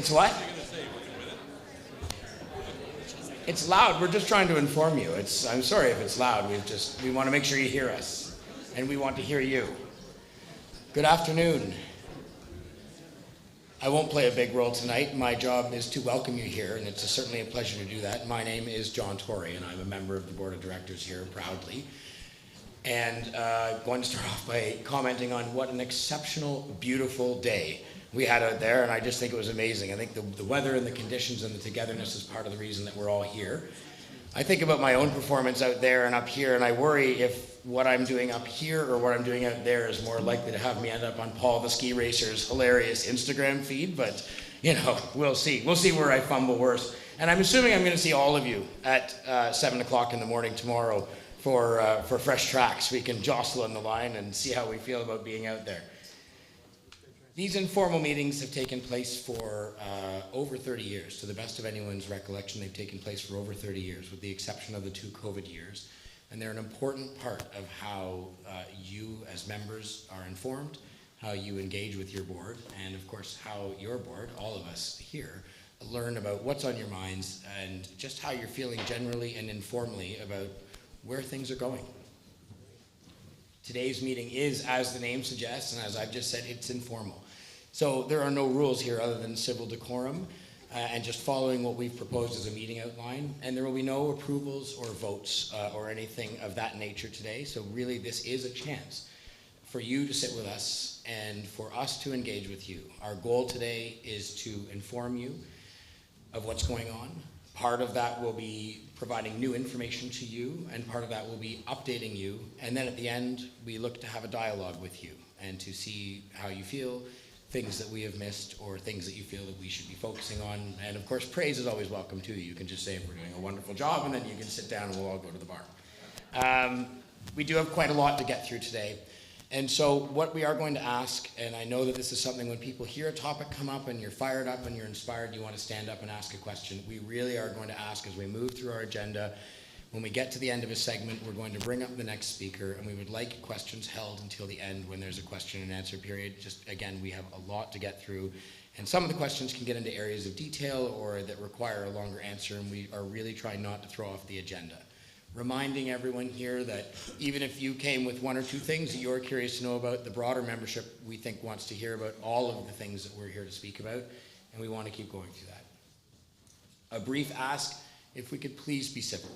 It's what? It's loud. We're just trying to inform you. I'm sorry if it's loud. We want to make sure you hear us, and we want to hear you. Good afternoon. I won't play a big role tonight. My job is to welcome you here, and it's certainly a pleasure to do that. My name is John Torrey, and I'm a member of the board of directors here proudly. And going to start off by commenting on what an exceptional, beautiful day we had out there, and I just think it was amazing. I think the weather and the conditions and the togetherness is part of the reason that we're all here. I think about my own performance out there and up here, and I worry if what I'm doing up here or what I'm doing out there is more likely to have me end up on Paul the Ski Racer's hilarious Instagram feed, but you know, we'll see. We'll see where I fumble worse. And I'm assuming I'm going to see all of you at 7 o'clock in the morning tomorrow for fresh tracks. We can jostle on the line and see how we feel about being out there. These informal meetings have taken place for over 30 years. To the best of anyone's recollection, they've taken place for over 30 years, with the exception of the 2 COVID years. And they're an important part of how you as members are informed, how you engage with your board, and of course how your board, all of us here, learn about what's on your minds and just how you're feeling generally and informally about where things are going. Today's meeting is, as the name suggests, and as I've just said, it's informal. So there are no rules here other than civil decorum and just following what we've proposed as a meeting outline. And there will be no approvals or votes or anything of that nature today. So really this is a chance for you to sit with us and for us to engage with you. Our goal today is to inform you of what's going on. Part of that will be providing new information to you, and part of that will be updating you. And then at the end, we look to have a dialogue with you and to see how you feel, things that we have missed, or things that you feel that we should be focusing on. And of course, praise is always welcome too. You can just say if we're doing a wonderful job, and then you can sit down and we'll all go to the bar. We do have quite a lot to get through today. And so what we are going to ask, and I know that this is something when people hear a topic come up and you're fired up and you're inspired, you want to stand up and ask a question. We really are going to ask as we move through our agenda. When we get to the end of a segment, we're going to bring up the next speaker, and we would like questions held until the end when there's a question and answer period. Just again, we have a lot to get through, and some of the questions can get into areas of detail or that require a longer answer, and we are really trying not to throw off the agenda. Reminding everyone here that even if you came with 1 or 2 things that you're curious to know about, the broader membership, we think, wants to hear about all of the things that we're here to speak about, and we want to keep going through that. A brief ask, if we could please be civil.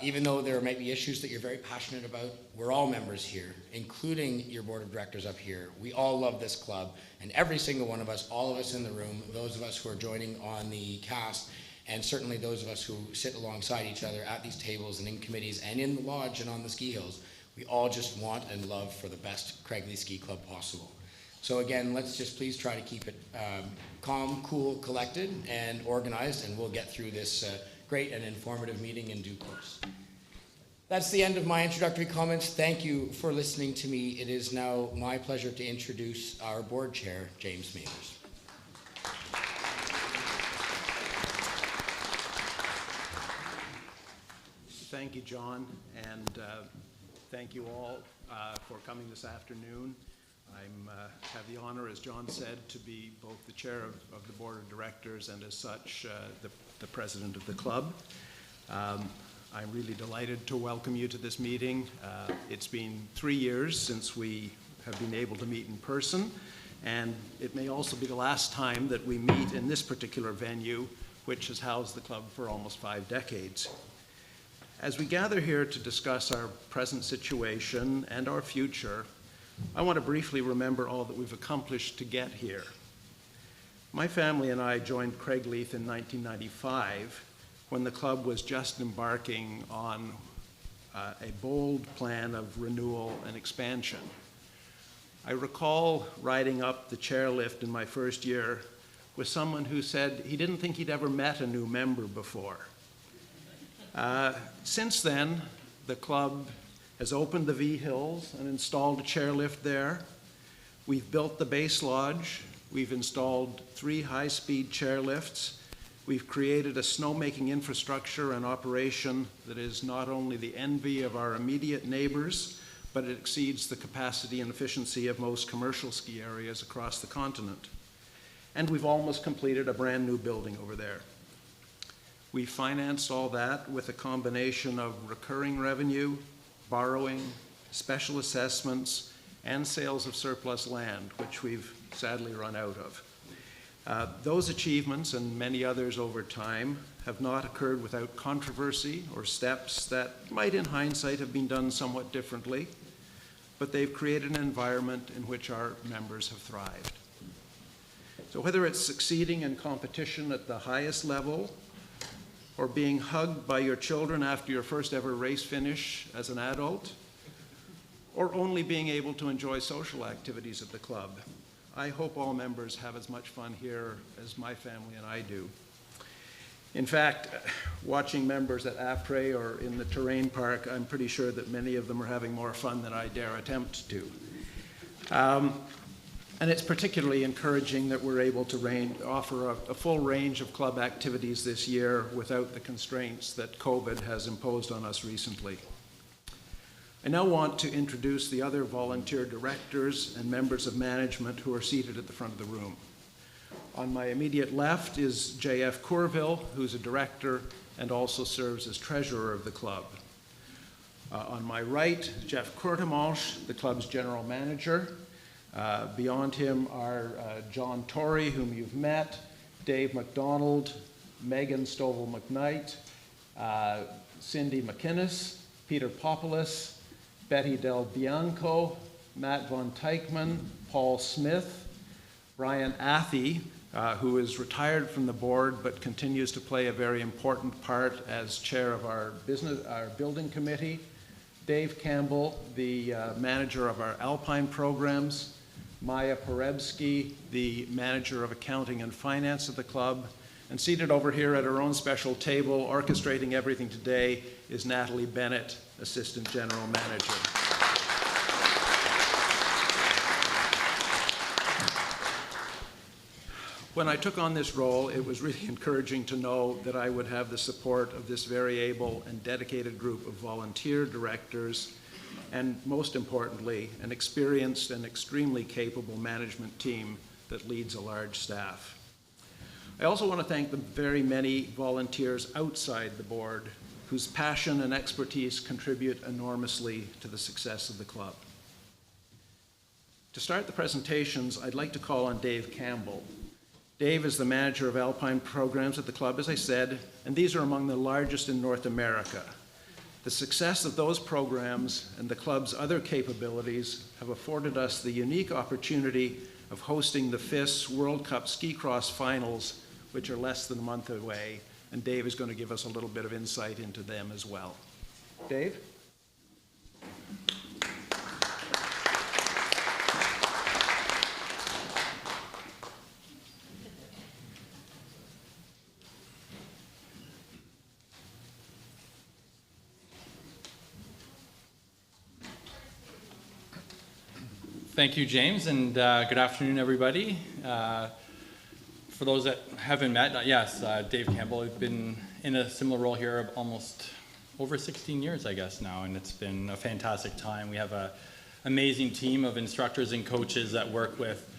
Even though there might be issues that you're very passionate about, we're all members here, including your board of directors up here. We all love this club, and every single one of us, all of us in the room, those of us who are joining on the cast, and certainly those of us who sit alongside each other at these tables and in committees and in the lodge and on the ski hills, we all just want and love for the best Craigleith Ski Club possible. So again, let's just please try to keep it calm, cool, collected, and organized, and we'll get through this great and informative meeting in due course. That's the end of my introductory comments. Thank you for listening to me. It is now my pleasure to introduce our board chair, James Mathers. Thank you, John, and thank you all for coming this afternoon. I have the honor, as John said, to be both the chair of the board of directors and as such the president of the club. I'm really delighted to welcome you to this meeting. It's been 3 years since we have been able to meet in person, and it may also be the last time that we meet in this particular venue, which has housed the club for almost 5 decades. As we gather here to discuss our present situation and our future, I want to briefly remember all that we've accomplished to get here. My family and I joined Craigleith in 1995 when the club was just embarking on a bold plan of renewal and expansion. I recall riding up the chairlift in my first year with someone who said he didn't think he'd ever met a new member before. Since then, the club has opened the V Hills and installed a chairlift there. We've built the base lodge. We've installed 3 high-speed chairlifts. We've created a snowmaking infrastructure and operation that is not only the envy of our immediate neighbors, but it exceeds the capacity and efficiency of most commercial ski areas across the continent. and we've almost completed a brand new building over there. We financed all that with a combination of recurring revenue, borrowing, special assessments, and sales of surplus land, which we've sadly run out of. Those achievements and many others over time have not occurred without controversy or steps that might in hindsight have been done somewhat differently, but they've created an environment in which our members have thrived. So whether it's succeeding in competition at the highest level, or being hugged by your children after your first ever race finish as an adult, or only being able to enjoy social activities at the club, I hope all members have as much fun here as my family and I do. In fact, watching members at Après or in the terrain park, I'm pretty sure that many of them are having more fun than I dare attempt to. And it's particularly encouraging that we're able to offer a full range of club activities this year without the constraints that COVID has imposed on us recently. I now want to introduce the other volunteer directors and members of management who are seated at the front of the room. On my immediate left is J.F. Courville, who's a director and also serves as treasurer of the club. On my right, Jeff Courtemanche, the club's general manager. Beyond him are John Torrey, whom you've met, Dave McDonald, Megan Stovall-McKnight, Cindy McInnes, Peter Popoulos, Betty Del Bianco, Matt Von Teichman, Paul Smith, Brian Athey, who is retired from the board but continues to play a very important part as chair of our building committee, Dave Campbell, the manager of our Alpine programs, Maya Perebsky, the manager of accounting and finance of the club, and seated over here at her own special table, orchestrating everything today, is Natalie Bennett, assistant general manager. When I took on this role, it was really encouraging to know that I would have the support of this very able and dedicated group of volunteer directors, and most importantly, an experienced and extremely capable management team that leads a large staff. I also want to thank the very many volunteers outside the board whose passion and expertise contribute enormously to the success of the club. To start the presentations, I'd like to call on Dave Campbell. Dave is the manager of Alpine programs at the club, as I said, and these are among the largest in North America. The success of those programs and the club's other capabilities have afforded us the unique opportunity of hosting the FIS World Cup Ski Cross Finals, which are less than a month away, and Dave is going to give us a little bit of insight into them as well. Dave? Thank you, James, and good afternoon, everybody. For those that haven't met, yes, Dave Campbell. I've been in a similar role here almost over 16 years, I guess, now, and it's been a fantastic time. We have an amazing team of instructors and coaches that work with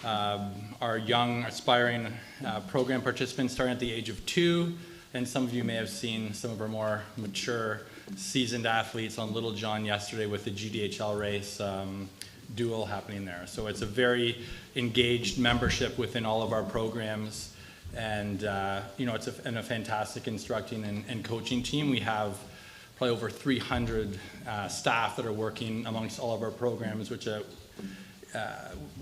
our young, aspiring program participants starting at the age of 2, and some of you may have seen some of our more mature, seasoned athletes on Little John yesterday with the GDHL race. Duel happening there. So it's a very engaged membership within all of our programs, and it's a fantastic instructing and coaching team. We have probably over 300 staff that are working amongst all of our programs, which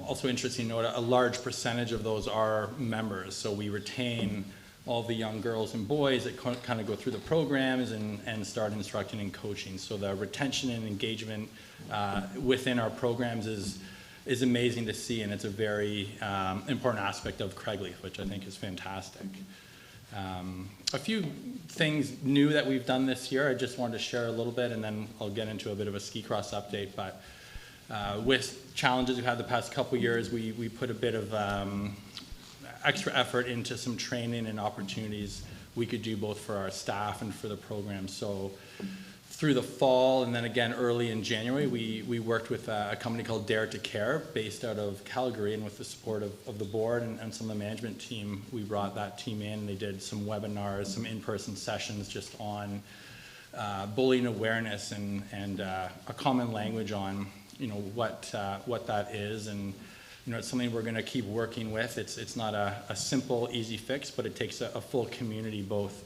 also interesting to note, a large percentage of those are members. So we retain all the young girls and boys that kind of go through the programs and start instructing and coaching. So the retention and engagement within our programs is amazing to see, and it's a very important aspect of Craigleith, which I think is fantastic. A few things new that we've done this year, I just wanted to share a little bit, and then I'll get into a bit of a ski cross update. But with challenges we've had the past couple years, we put a bit of extra effort into some training and opportunities we could do both for our staff and for the program. So through the fall, and then again early in January, we worked with a company called Dare to Care, based out of Calgary, and with the support of the board and some of the management team, we brought that team in. They did some webinars, some in-person sessions just on bullying awareness and a common language on, you know, what that is, and you know, it's something we're going to keep working with. It's not a simple, easy fix, but it takes a full community, both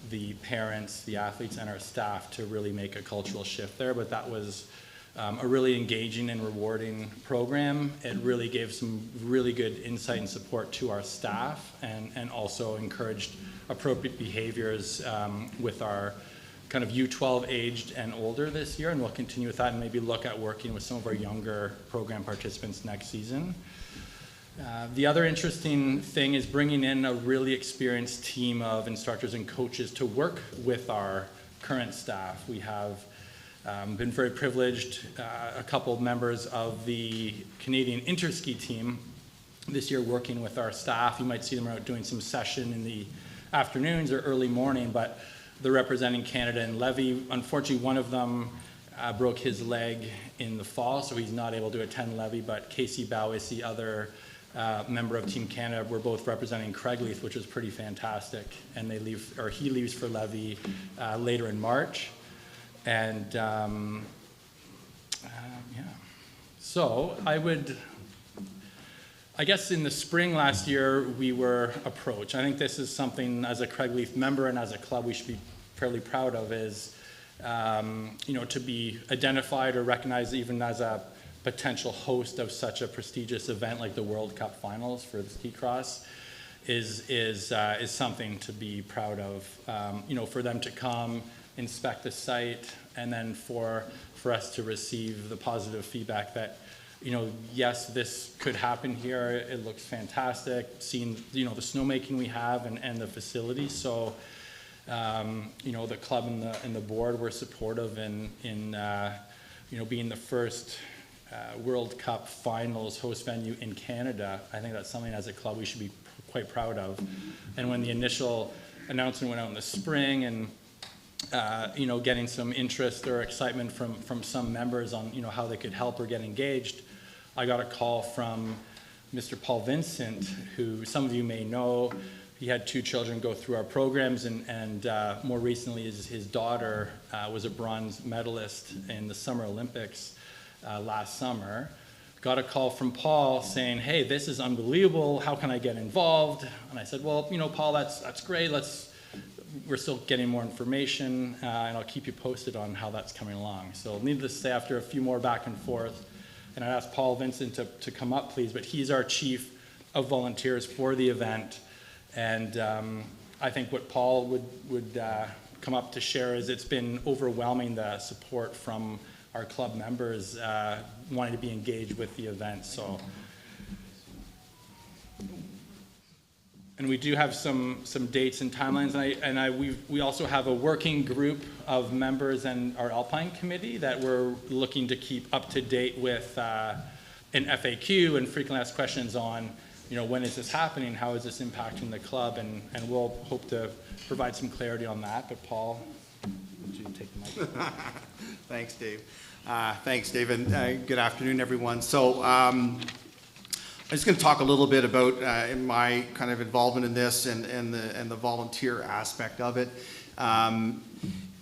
the parents, the athletes, and our staff, to really make a cultural shift there. But that was a really engaging and rewarding program. It really gave some really good insight and support to our staff, and also encouraged appropriate behaviors with our kind of U12 aged and older this year, and we'll continue with that and maybe look at working with some of our younger program participants next season. The other interesting thing is bringing in a really experienced team of instructors and coaches to work with our current staff. We have been very privileged, a couple of members of the Canadian Interski team this year working with our staff. You might see them out doing some session in the afternoons or early morning, but they're representing Canada in Levy. Unfortunately, one of them broke his leg in the fall, so he's not able to attend Levy, but Casey Bowis, the other member of Team Canada, we're both representing Craigleith, which is pretty fantastic, and they leave, or he leaves for Levy later in March. And yeah, so I guess in the spring last year we were approached. I think this is something as a Craigleith member and as a club we should be fairly proud of, is you know, to be identified or recognized even as a potential host of such a prestigious event like the World Cup Finals for the ski cross is something to be proud of. You know, for them to come, inspect the site, and then for us to receive the positive feedback that, you know, yes, this could happen here. It looks fantastic. Seeing, you know, the snowmaking we have and the facilities. So, you know, the club and the board were supportive in you know, being the first World Cup Finals host venue in Canada. I think that's something as a club we should be quite proud of. And when the initial announcement went out in the spring, and you know, getting some interest or excitement from some members on, you know, how they could help or get engaged, I got a call from Mr. Paul Vincent, who some of you may know. He had 2 children go through our programs, and more recently his daughter was a bronze medalist in the Summer Olympics last summer. Got a call from Paul saying, hey, this is unbelievable, how can I get involved? And I said, well, you know, Paul, that's great, we're still getting more information, and I'll keep you posted on how that's coming along. So needless to say, after a few more back and forth, and I asked Paul Vincent to come up, please, but he's our chief of volunteers for the event. And I think what Paul would come up to share is it's been overwhelming, the support from our club members wanting to be engaged with the event. So, and we do have some dates and timelines, and we also have a working group of members and our Alpine committee that we're looking to keep up to date with an FAQ and frequently asked questions on, you know, when is this happening, how is this impacting the club, and we'll hope to provide some clarity on that. But Paul, would you take the mic? Thanks, Dave. Thanks, Dave, and good afternoon, everyone. So I'm just going to talk a little bit about my kind of involvement in this and the volunteer aspect of it.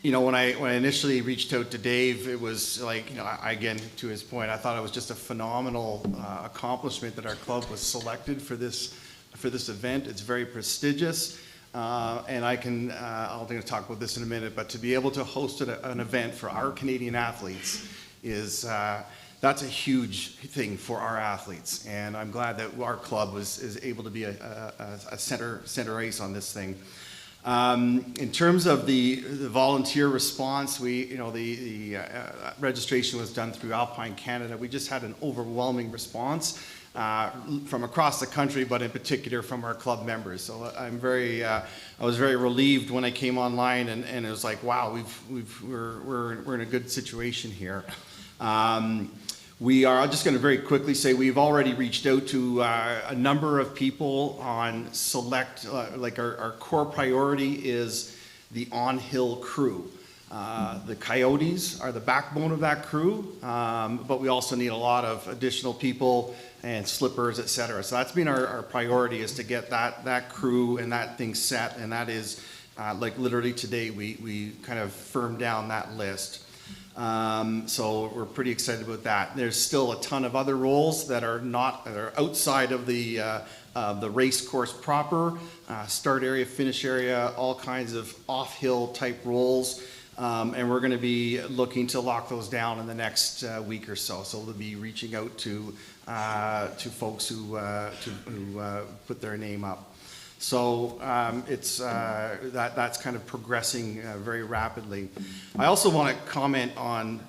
You know, when I initially reached out to Dave, it was like, you know, again, to his point, I thought it was just a phenomenal accomplishment that our club was selected for this event. It's very prestigious, and I'll talk about this in a minute, but to be able to host an event for our Canadian athletes is that's a huge thing for our athletes, and I'm glad that our club is able to be a center ace on this thing. In terms of the volunteer response, the registration was done through Alpine Canada. We just had an overwhelming response from across the country, but in particular from our club members. So I was very relieved when I came online, and it was like, wow, we're in a good situation here. I'm just going to very quickly say we've already reached out to a number of people on select, like our core priority is the on-hill crew. The coyotes are the backbone of that crew, but we also need a lot of additional people and slippers, et cetera. So that's been our priority, is to get that crew and that thing set, and that is like literally today we kind of firmed down that list. So we're pretty excited about that. There's still a ton of other roles that are outside of the race course proper, start area, finish area, all kinds of off-hill type roles. And we're going to be looking to lock those down in the next week or so. So we'll be reaching out to folks who put their name up. So that's kind of progressing very rapidly. I also want to comment on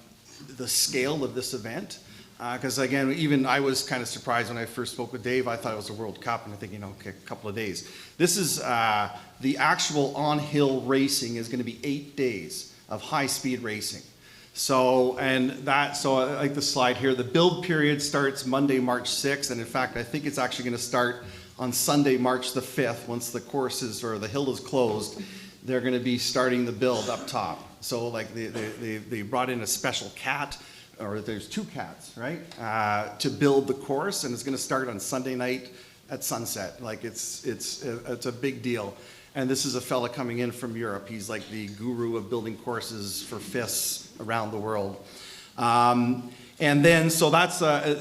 the scale of this event, because again, even I was kind of surprised when I first spoke with Dave. I thought it was a World Cup, and I'm thinking, okay, a couple of days. This is the actual on-hill racing is going to be 8 days of high-speed racing. So I like the slide here. The build period starts Monday, March 6th, and in fact, I think it's actually going to start on Sunday, March the 5th. Once the courses or the hill is closed, they're going to be starting the build up top. So like they brought in a special cat, or there's 2 cats, right, to build the course, and it's going to start on Sunday night at sunset. Like it's a big deal. And this is a fella coming in from Europe. He's like the guru of building courses for FIS around the world. And then, so there's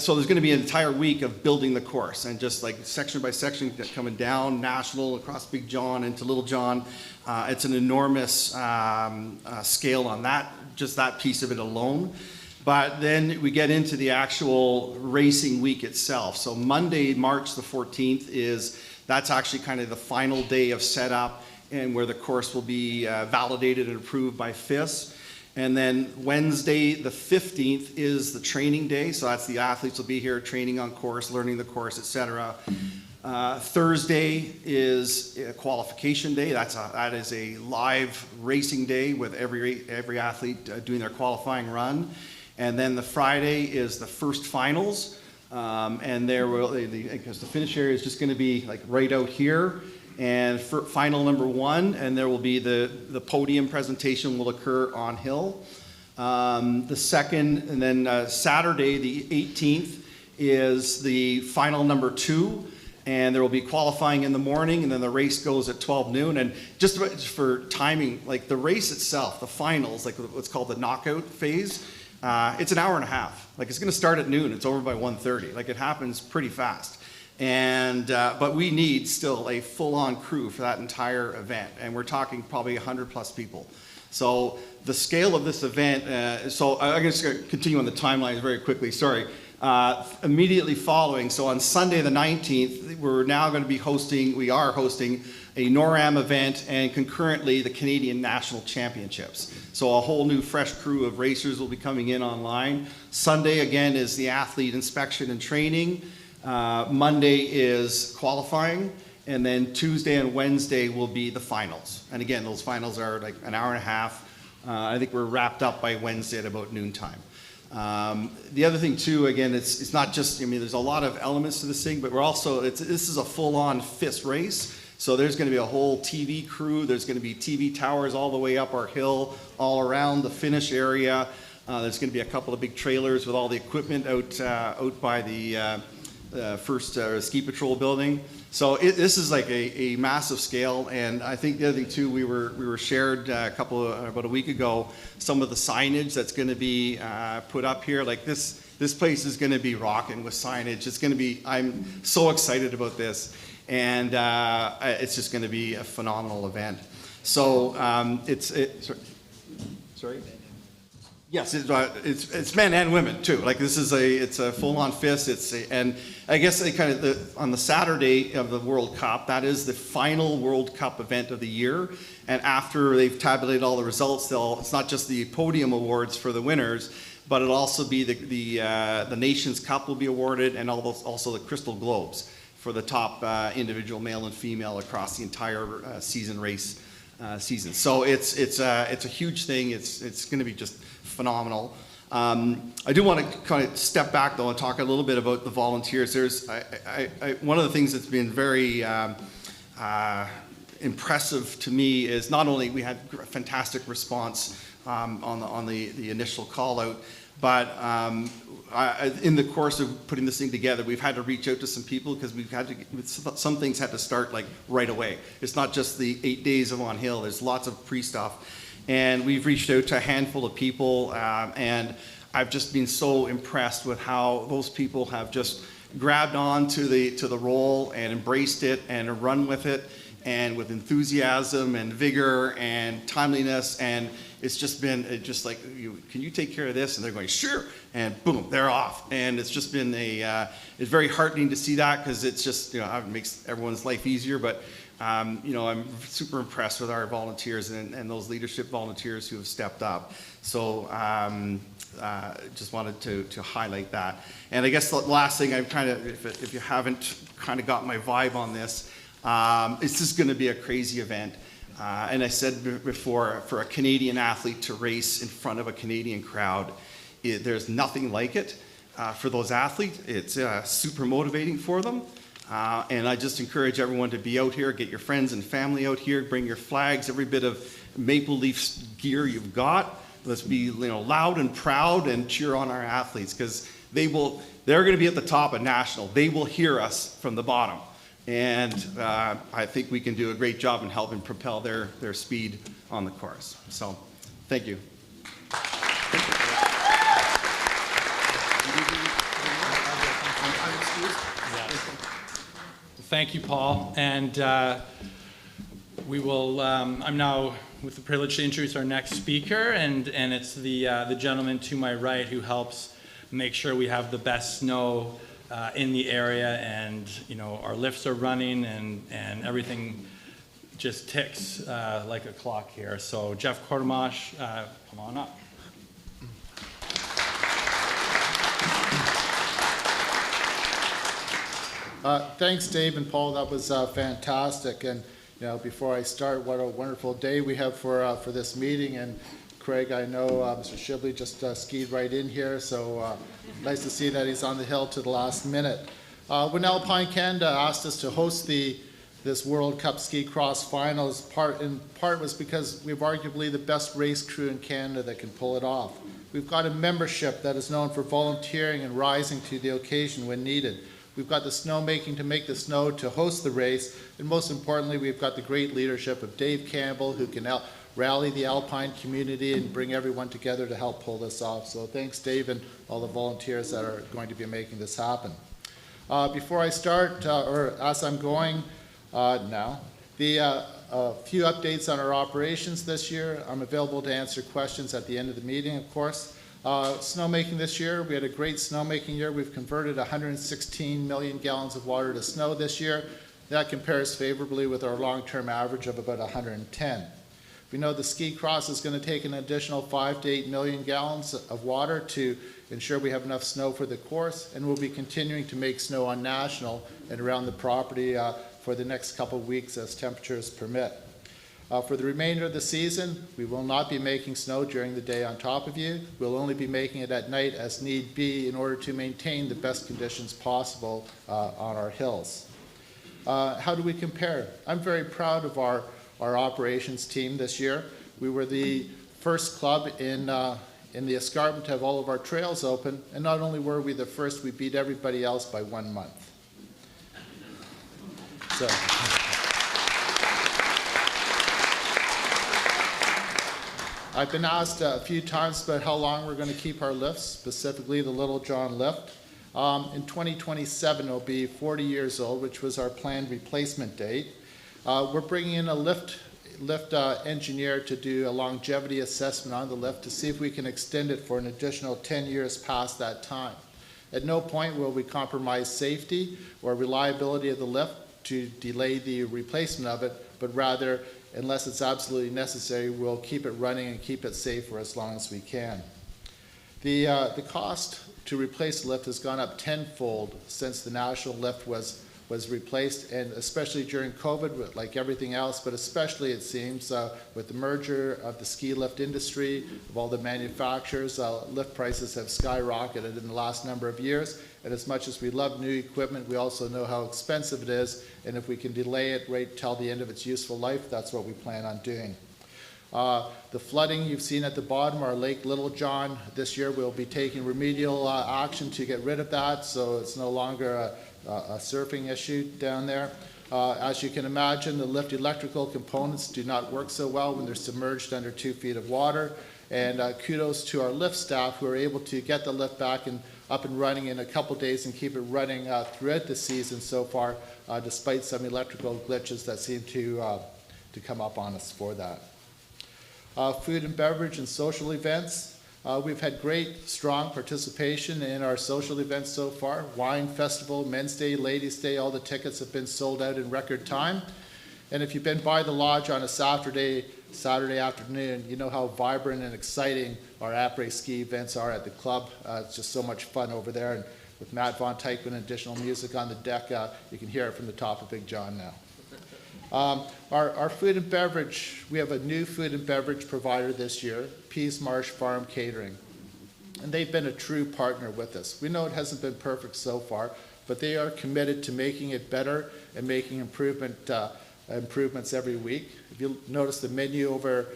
going to be an entire week of building the course, and just like section by section coming down, national, across Big John into Little John. It's an enormous scale on that, just that piece of it alone. But then we get into the actual racing week itself. So Monday, March the 14th that's actually kind of the final day of setup, and where the course will be validated and approved by FIS. And then Wednesday the 15th is the training day. So that's the athletes will be here training on course, learning the course, etc. Thursday is a qualification day. That is a live racing day with every athlete doing their qualifying run. And then the Friday is the first finals. And because the finish area is just going to be like right out here, and for final number 1, and there will be the podium presentation will occur on hill. The second, and then Saturday the 18th is the final number 2, and there will be qualifying in the morning, and then the race goes at 12 noon. And just for timing, like the race itself, the finals, like what's called the knockout phase, it's an hour and a half. Like it's going to start at noon. It's over by 1:30. Like it happens pretty fast. And but we need still a full-on crew for that entire event, and we're talking probably 100+ people. So the scale of this event. So I'm just going to continue on the timeline very quickly. Sorry. Immediately following, so on Sunday the 19th, we are hosting a NORAM event, and concurrently the Canadian National Championships. So a whole new fresh crew of racers will be coming in online. Sunday again is the athlete inspection and training. Monday is qualifying, and then Tuesday and Wednesday will be the finals. And again, those finals are like an hour and a half. I think we're wrapped up by Wednesday at about noontime. The other thing too, again, it's not just, there's a lot of elements to this thing, but this is a full-on FIS race. So there's going to be a whole TV crew. There's going to be TV towers all the way up our hill, all around the finish area. There's going to be a couple of big trailers with all the equipment out by the first ski patrol building. So this is like a massive scale. And I think the other thing too, we were shared about a week ago, some of the signage that's going to be put up here. Like this place is going to be rocking with signage. It's going to be, I'm so excited about this. And it's just going to be a phenomenal event. So sorry. Yes, it's men and women too. Like this is it's a full-on FIS. And I guess on the Saturday of the World Cup, that is the final World Cup event of the year. And after they've tabulated all the results, it's not just the podium awards for the winners, but it'll also be the Nations Cup will be awarded, and also the Crystal Globes for the top individual male and female across the entire season. So it's a huge thing. It's going to be just phenomenal. I do want to kind of step back though and talk a little bit about the volunteers. There's one of the things that's been very impressive to me is not only we had a fantastic response on the initial call out, but in the course of putting this thing together, we've had to reach out to some people because some things had to start like right away. It's not just the 8 days of On Hill. There's lots of pre-stuff, and we've reached out to a handful of people, and I've just been so impressed with how those people have just grabbed on to the role and embraced it and run with it, and with enthusiasm and vigor and timeliness. And it's just been like, can you take care of this? And they're going, sure. And boom, they're off. And it's just been it's very heartening to see that, because it's just, it makes everyone's life easier. But, I'm super impressed with our volunteers and those leadership volunteers who have stepped up. So just wanted to highlight that. And I guess the last thing, I'm kind of, if you haven't kind of got my vibe on this, it's just going to be a crazy event. And I said before, for a Canadian athlete to race in front of a Canadian crowd, there's nothing like it. For those athletes, it's super motivating for them. And I just encourage everyone to be out here, get your friends and family out here, bring your flags, every bit of Maple Leafs gear you've got. Let's be loud and proud and cheer on our athletes, because they're going to be at the top of national. They will hear us from the bottom. And I think we can do a great job in helping propel their speed on the course. So, thank you. Thank you, Paul. And we will, I'm now with the privilege to introduce our next speaker, and it's the gentleman to my right who helps make sure we have the best snow in the area, and our lifts are running, and everything just ticks like a clock here. So Jeff Quartermash, come on up. Thanks, Dave and Paul. That was fantastic. And before I start, what a wonderful day we have for this meeting. And Craig, I know Mr. Shibley just skied right in here, so nice to see that he's on the hill to the last minute. When Alpine Canada asked us to host this World Cup Ski Cross Finals, in part was because we have arguably the best race crew in Canada that can pull it off. We've got a membership that is known for volunteering and rising to the occasion when needed. We've got the snowmaking to make the snow to host the race, and most importantly, we've got the great leadership of Dave Campbell, who can rally the Alpine community and bring everyone together to help pull this off. So thanks, Dave, and all the volunteers that are going to be making this happen. Before I start, or as I'm going now, a few updates on our operations this year. I'm available to answer questions at the end of the meeting, of course. Snowmaking this year, we had a great snowmaking year. We've converted 116 million gallons of water to snow this year. That compares favorably with our long-term average of about 110. We know the ski cross is going to take an additional 5 to 8 million gallons of water to ensure we have enough snow for the course, and we'll be continuing to make snow on national and around the property for the next couple of weeks as temperatures permit. For the remainder of the season, we will not be making snow during the day on top of you. We'll only be making it at night as need be in order to maintain the best conditions possible on our hills. How do we compare? I'm very proud of our operations team this year. We were the first club in the escarpment to have all of our trails open, and not only were we the first, we beat everybody else by 1 month. So. I've been asked a few times about how long we're going to keep our lifts, specifically the Little John lift. In 2027, it'll be 40 years old, which was our planned replacement date. We're bringing in a lift engineer to do a longevity assessment on the lift to see if we can extend it for an additional 10 years past that time. At no point will we compromise safety or reliability of the lift to delay the replacement of it, but rather, unless it's absolutely necessary, we'll keep it running and keep it safe for as long as we can. The cost to replace the lift has gone up tenfold since the national lift was was replaced, and especially during COVID, like everything else, but especially it seems with the merger of the ski lift industry, of all the manufacturers, lift prices have skyrocketed in the last number of years. And as much as we love new equipment, we also know how expensive it is, and if we can delay it right till the end of its useful life, that's what we plan on doing. The flooding you've seen at the bottom, our Lake Little John, this year we'll be taking remedial action to get rid of that, so it's no longer a surfing issue down there. As you can imagine, the lift electrical components do not work so well when they're submerged under 2 feet of water. And kudos to our lift staff who are able to get the lift back and up and running in a couple days and keep it running throughout the season so far, despite some electrical glitches that seem to come up on us for that. Food and beverage and social events. We've had great, strong participation in our social events so far. Wine Festival, Men's Day, Ladies' Day, all the tickets have been sold out in record time. And if you've been by the lodge on a Saturday afternoon, you know how vibrant and exciting our après ski events are at the club. It's just so much fun over there. And with Matt Von Teichman and additional music on the deck, you can hear it from the top of Big John now. Our food and beverage, we have a new food and beverage provider this year, Pease Marsh Farm Catering. And they've been a true partner with us. We know it hasn't been perfect so far, but they are committed to making it better and making improvements every week. If you notice the menu over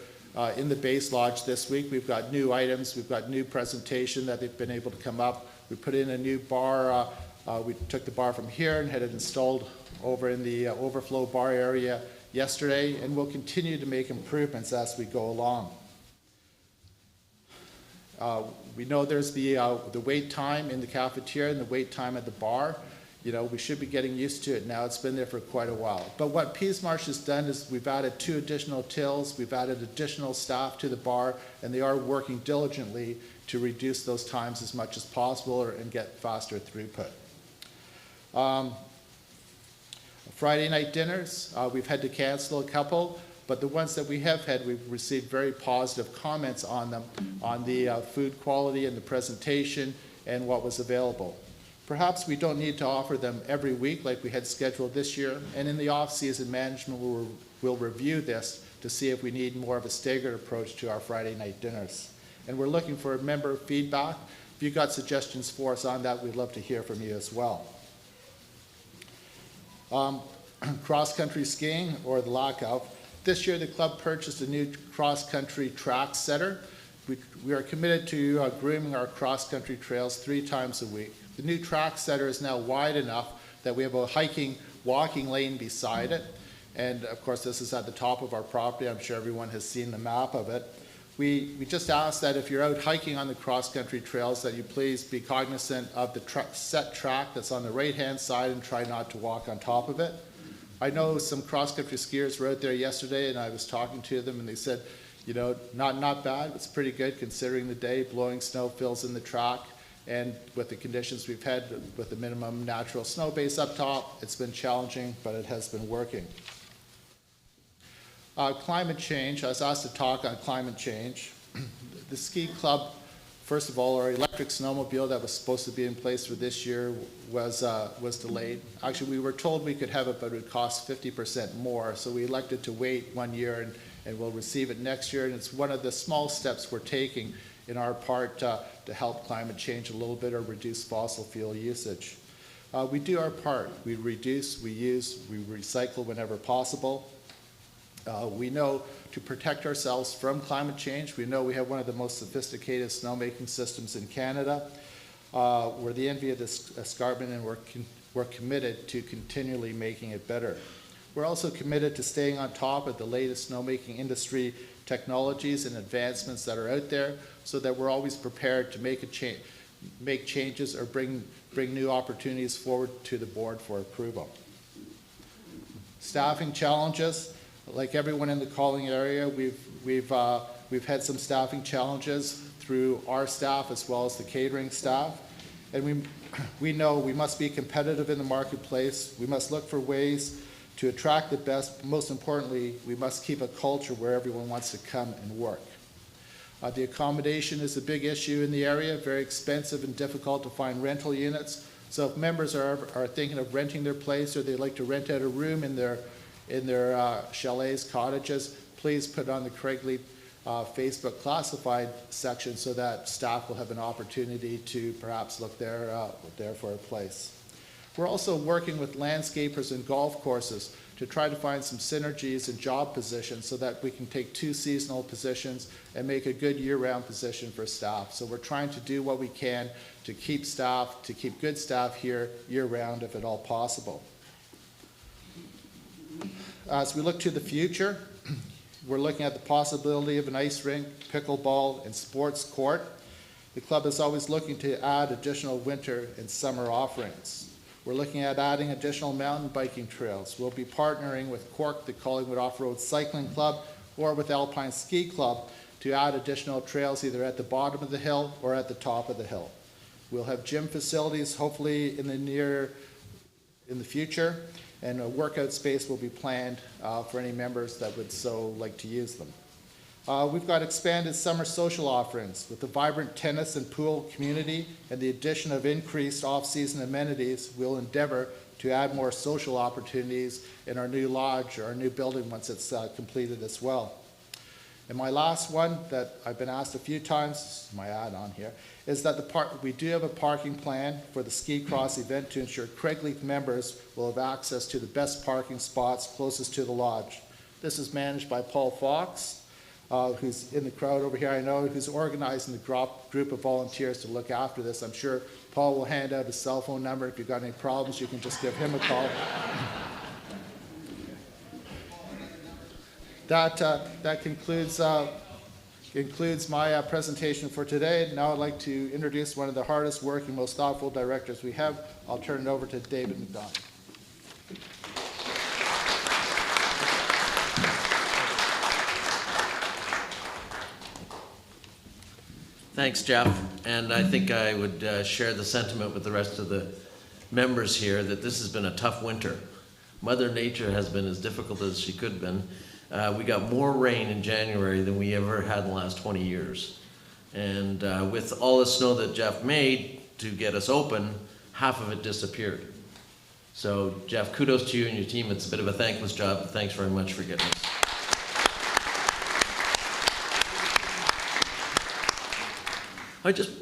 in the base lodge this week, we've got new items, we've got new presentation that they've been able to come up. We put in a new bar, we took the bar from here and had it installed over in the overflow bar area yesterday, and we'll continue to make improvements as we go along. We know there's the wait time in the cafeteria and the wait time at the bar. You know, we should be getting used to it now. It's been there for quite a while. But what Pease Marsh has done is we've added 2 additional tills, we've added additional staff to the bar, and they are working diligently to reduce those times as much as possible and get faster throughput. Friday night dinners, we've had to cancel a couple, but the ones that we have had, we've received very positive comments on them, on the food quality and the presentation and what was available. Perhaps we don't need to offer them every week like we had scheduled this year, and in the off-season, management will review this to see if we need more of a staggered approach to our Friday night dinners. And we're looking for member feedback. If you've got suggestions for us on that, we'd love to hear from you as well. Cross-country skiing, or the lack of. This year, the club purchased a new cross-country track setter. We are committed to grooming our cross-country trails 3 times a week. The new track setter is now wide enough that we have a hiking, walking lane beside it. And of course, this is at the top of our property. I'm sure everyone has seen the map of it. We just ask that if you're out hiking on the cross-country trails, that you please be cognizant of the set track that's on the right-hand side and try not to walk on top of it. I know some cross-country skiers were out there yesterday, and I was talking to them, and they said, you know, not bad. It's pretty good considering the day. Blowing snow fills in the track, and with the conditions we've had with the minimum natural snow base up top, it's been challenging, but it has been working. Climate change. I was asked to talk on climate change. The ski club, first of all, our electric snowmobile that was supposed to be in place for this year was delayed. Actually, we were told we could have it, but it would cost 50% more. So we elected to wait 1 year, and we'll receive it next year. And it's one of the small steps we're taking in our part to help climate change a little bit or reduce fossil fuel usage. We do our part. We reduce, we use, we recycle whenever possible. We know to protect ourselves from climate change. We know we have one of the most sophisticated snowmaking systems in Canada. We're the envy of this escarpment, and we're committed to continually making it better. We're also committed to staying on top of the latest snowmaking industry technologies and advancements that are out there, so that we're always prepared to make changes or bring new opportunities forward to the board for approval. Staffing challenges. Like everyone in the calling area, we've had some staffing challenges through our staff as well as the catering staff. And we know we must be competitive in the marketplace. We must look for ways to attract the best. Most importantly, we must keep a culture where everyone wants to come and work. The accommodation is a big issue in the area, very expensive and difficult to find rental units. So if members are thinking of renting their place, or they'd like to rent out a room in their chalets, cottages, please put it on the Craigleith Facebook classified section so that staff will have an opportunity to perhaps look there for a place. We're also working with landscapers and golf courses to try to find some synergies in job positions so that we can take 2 seasonal positions and make a good year-round position for staff. So we're trying to do what we can to keep good staff here year-round if at all possible. As we look to the future, we're looking at the possibility of an ice rink, pickleball, and sports court. The club is always looking to add additional winter and summer offerings. We're looking at adding additional mountain biking trails. We'll be partnering with Cork, the Collingwood Off-Road Cycling Club, or with Alpine Ski Club to add additional trails either at the bottom of the hill or at the top of the hill. We'll have gym facilities hopefully in the future, and a workout space will be planned for any members that would so like to use them. We've got expanded summer social offerings with the vibrant tennis and pool community and the addition of increased off-season amenities. We'll endeavor to add more social opportunities in our new lodge or our new building once it's completed as well. And my last one that I've been asked a few times, my add-on here, is that we do have a parking plan for the ski cross event to ensure Craigleith members will have access to the best parking spots closest to the lodge. This is managed by Paul Fox, who's in the crowd over here, I know, who's organizing the group of volunteers to look after this. I'm sure Paul will hand out his cell phone number. If you've got any problems, you can just give him a call. That concludes my presentation for today. Now I'd like to introduce one of the hardest working, most thoughtful directors we have. I'll turn it over to David McDonald. Thanks, Jeff. And I think I would share the sentiment with the rest of the members here that this has been a tough winter. Mother Nature has been as difficult as she could have been. We got more rain in January than we ever had in the last 20 years. And with all the snow that Jeff made to get us open, half of it disappeared. So Jeff, kudos to you and your team. It's a bit of a thankless job, but thanks very much for getting us.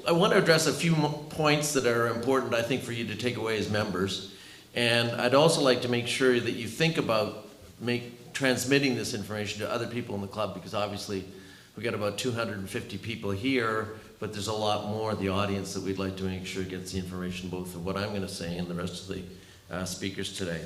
I want to address a few points that are important, I think, for you to take away as members. And I'd also like to make sure that you think about transmitting this information to other people in the club, because obviously we've got about 250 people here, but there's a lot more of the audience that we'd like to make sure gets the information, both of what I'm going to say and the rest of the speakers today.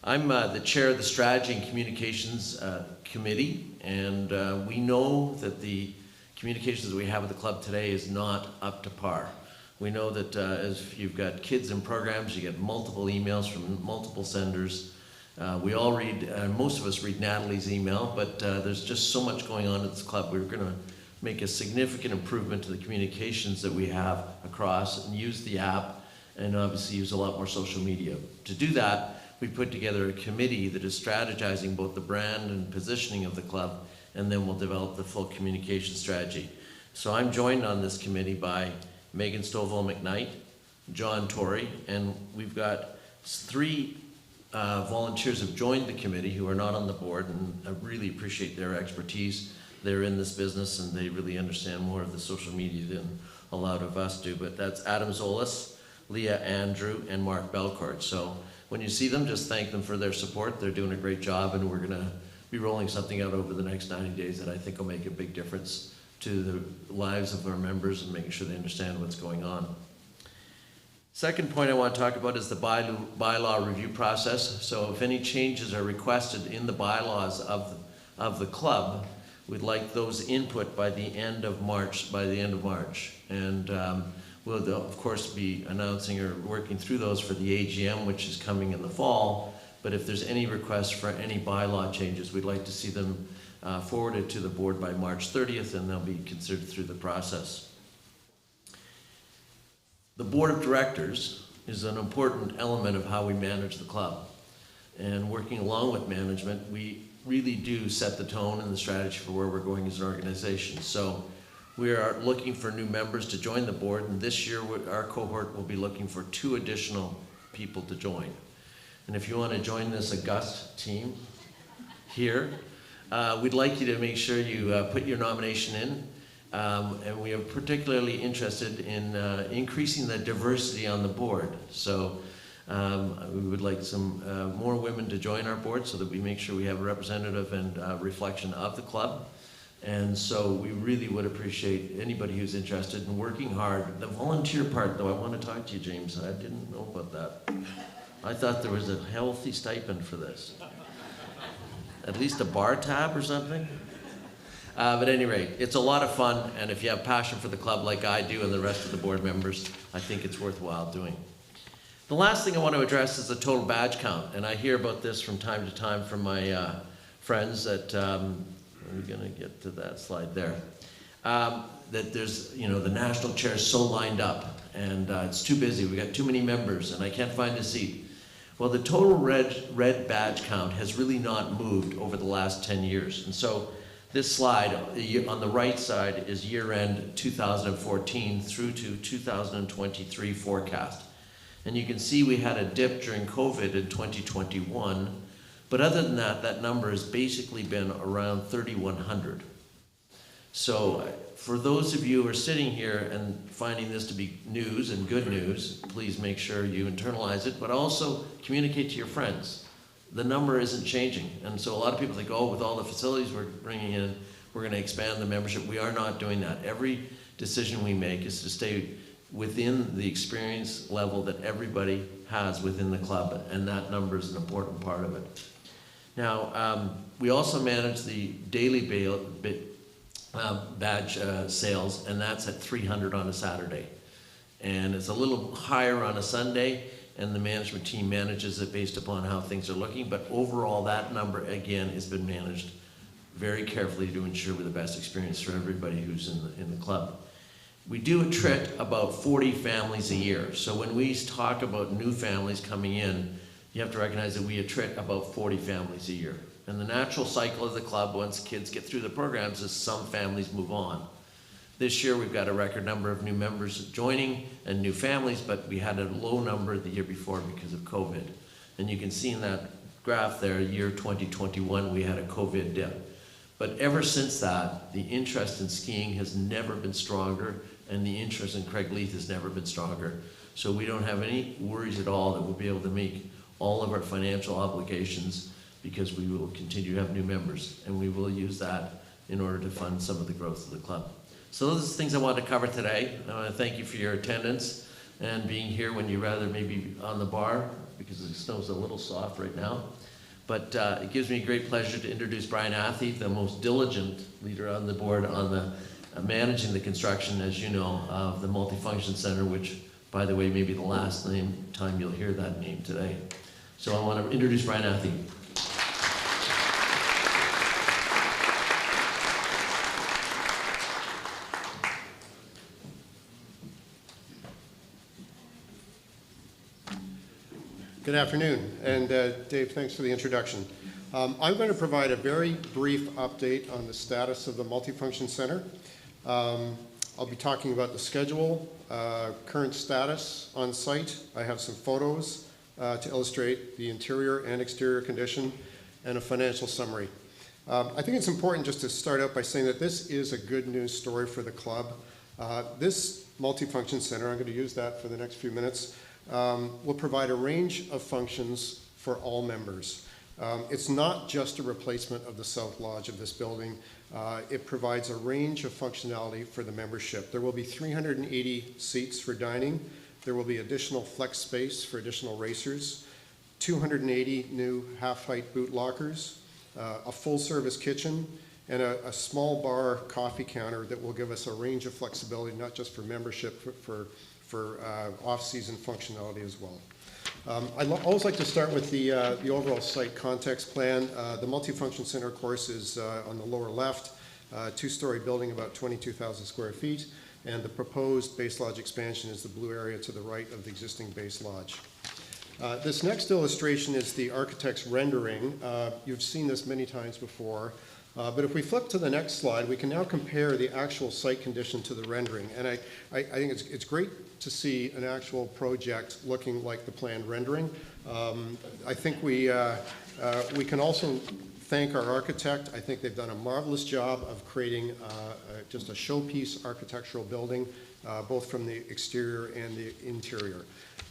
I'm the chair of the Strategy and Communications Committee, and we know that the communications that we have with the club today is not up to par. We know that as you've got kids in programs, you get multiple emails from multiple senders. We all read, most of us read Natalie's email, but there's just so much going on at this club. We're going to make a significant improvement to the communications that we have across and use the app and obviously use a lot more social media. To do that, we put together a committee that is strategizing both the brand and positioning of the club, and then we'll develop the full communication strategy. So I'm joined on this committee by Megan Stovall-McKnight, John Torrey, and we've got 3 volunteers have joined the committee who are not on the board, and I really appreciate their expertise. They're in this business and they really understand more of the social media than a lot of us do, but that's Adam Zolas, Leah Andrew, and Mark Belcourt. So when you see them, just thank them for their support. They're doing a great job, and we're gonna be rolling something out over the next 90 days that I think will make a big difference to the lives of our members and making sure they understand what's going on. Second point I want to talk about is the bylaw review process. So if any changes are requested in the bylaws of the club, we'd like those input by the end of March. And we'll of course be announcing or working through those for the AGM, which is coming in the fall. But if there's any requests for any bylaw changes, we'd like to see them forwarded to the board by March 30th, and they'll be considered through the process. The board of directors is an important element of how we manage the club. And working along with management, we really do set the tone and the strategy for where we're going as an organization. So We are looking for new members to join the board, and this year our cohort will be looking for 2 additional people to join. And if you want to join this august team here, we'd like you to make sure you put your nomination in. And we are particularly interested in increasing the diversity on the board. So we would like some more women to join our board so that we make sure we have a representative and reflection of the club. And so we really would appreciate anybody who's interested in working hard. The volunteer part, though, I want to talk to you, James. I didn't know about that. I thought there was a healthy stipend for this. At least a bar tab or something? But at any rate, it's a lot of fun, and if you have passion for the club like I do and the rest of the board members, I think it's worthwhile doing. The last thing I want to address is the total badge count, and I hear about this from time to time from my friends that, we're going to get to that slide there, that there's, you know, the national chair is so lined up, and it's too busy, we got too many members, and I can't find a seat. Well, the total red badge count has really not moved over the last 10 years, and so this slide on the right side is year-end 2014 through to 2023 forecast. And you can see we had a dip during COVID in 2021, but other than that, that number has basically been around 3,100. So for those of you who are sitting here and finding this to be news and good news, please make sure you internalize it, but also communicate to your friends. The number isn't changing. And so a lot of people think, oh, with all the facilities we're bringing in, we're going to expand the membership. We are not doing that. Every decision we make is to stay within the experience level that everybody has within the club, and that number is an important part of it. Now, we also manage the daily badge sales, and that's at 300 on a Saturday. And it's a little higher on a Sunday, and the management team manages it based upon how things are looking, but overall that number again has been managed very carefully to ensure we're the best experience for everybody who's in the club. We do attrit about 40 families a year, so when we talk about new families coming in, you have to recognize that we attrit about 40 families a year. And the natural cycle of the club, once kids get through the programs, is some families move on. This year we've got a record number of new members joining and new families, but we had a low number the year before because of COVID. And you can see in that graph there, year 2021, we had a COVID dip. But ever since that, the interest in skiing has never been stronger, and the interest in Craigleith has never been stronger. So we don't have any worries at all that we'll be able to meet all of our financial obligations, because we will continue to have new members, and we will use that in order to fund some of the growth of the club. So those are the things I wanted to cover today. I want to thank you for your attendance and being here when you rather maybe on the bar, because the snow's a little soft right now. But it gives me great pleasure to introduce Brian Athey, the most diligent leader on the board on the managing the construction, as you know, of the Multifunction Center, which, by the way, may be the last time you'll hear that name today. So I want to introduce Brian Athey. Good afternoon, and Dave, thanks for the introduction. I'm going to provide a very brief update on the status of the Multifunction Center. I'll be talking about the schedule, current status on site. I have some photos to illustrate the interior and exterior condition, and a financial summary. I think it's important just to start out by saying that this is a good news story for the club. This Multifunction Center, I'm going to use that for the next few minutes, will provide a range of functions for all members. It's not just a replacement of the South Lodge of this building. It provides a range of functionality for the membership. There will be 380 seats for dining. There will be additional flex space for additional racers, 280 new half-height boot lockers, a full-service kitchen, and a small bar coffee counter that will give us a range of flexibility, not just for membership, for off-season functionality as well. I'd always like to start with the overall site context plan. The Multifunction Center, of course, is on the lower left, two-story building, about 22,000 square feet, and the proposed base lodge expansion is the blue area to the right of the existing base lodge. This next illustration is the architect's rendering. You've seen this many times before. But if we flip to the next slide, we can now compare the actual site condition to the rendering. And I think it's great to see an actual project looking like the planned rendering. I think we can also thank our architect. I think they've done a marvelous job of creating just a showpiece architectural building, both from the exterior and the interior.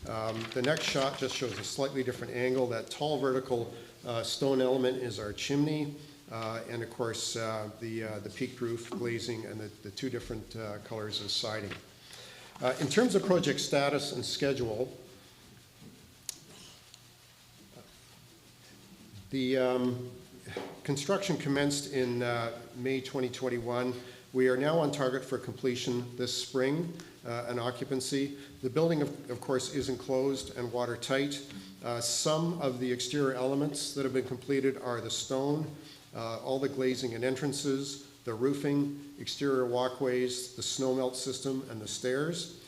The next shot just shows a slightly different angle. That tall vertical stone element is our chimney, and of course the peaked roof glazing and the two different colors of siding. In terms of project status and schedule, the construction commenced in May 2021. We are now on target for completion this spring and occupancy. The building, of course, is enclosed and watertight. Some of the exterior elements that have been completed are the stone, all the glazing and entrances, the roofing, exterior walkways, the snow melt system, and the stairs.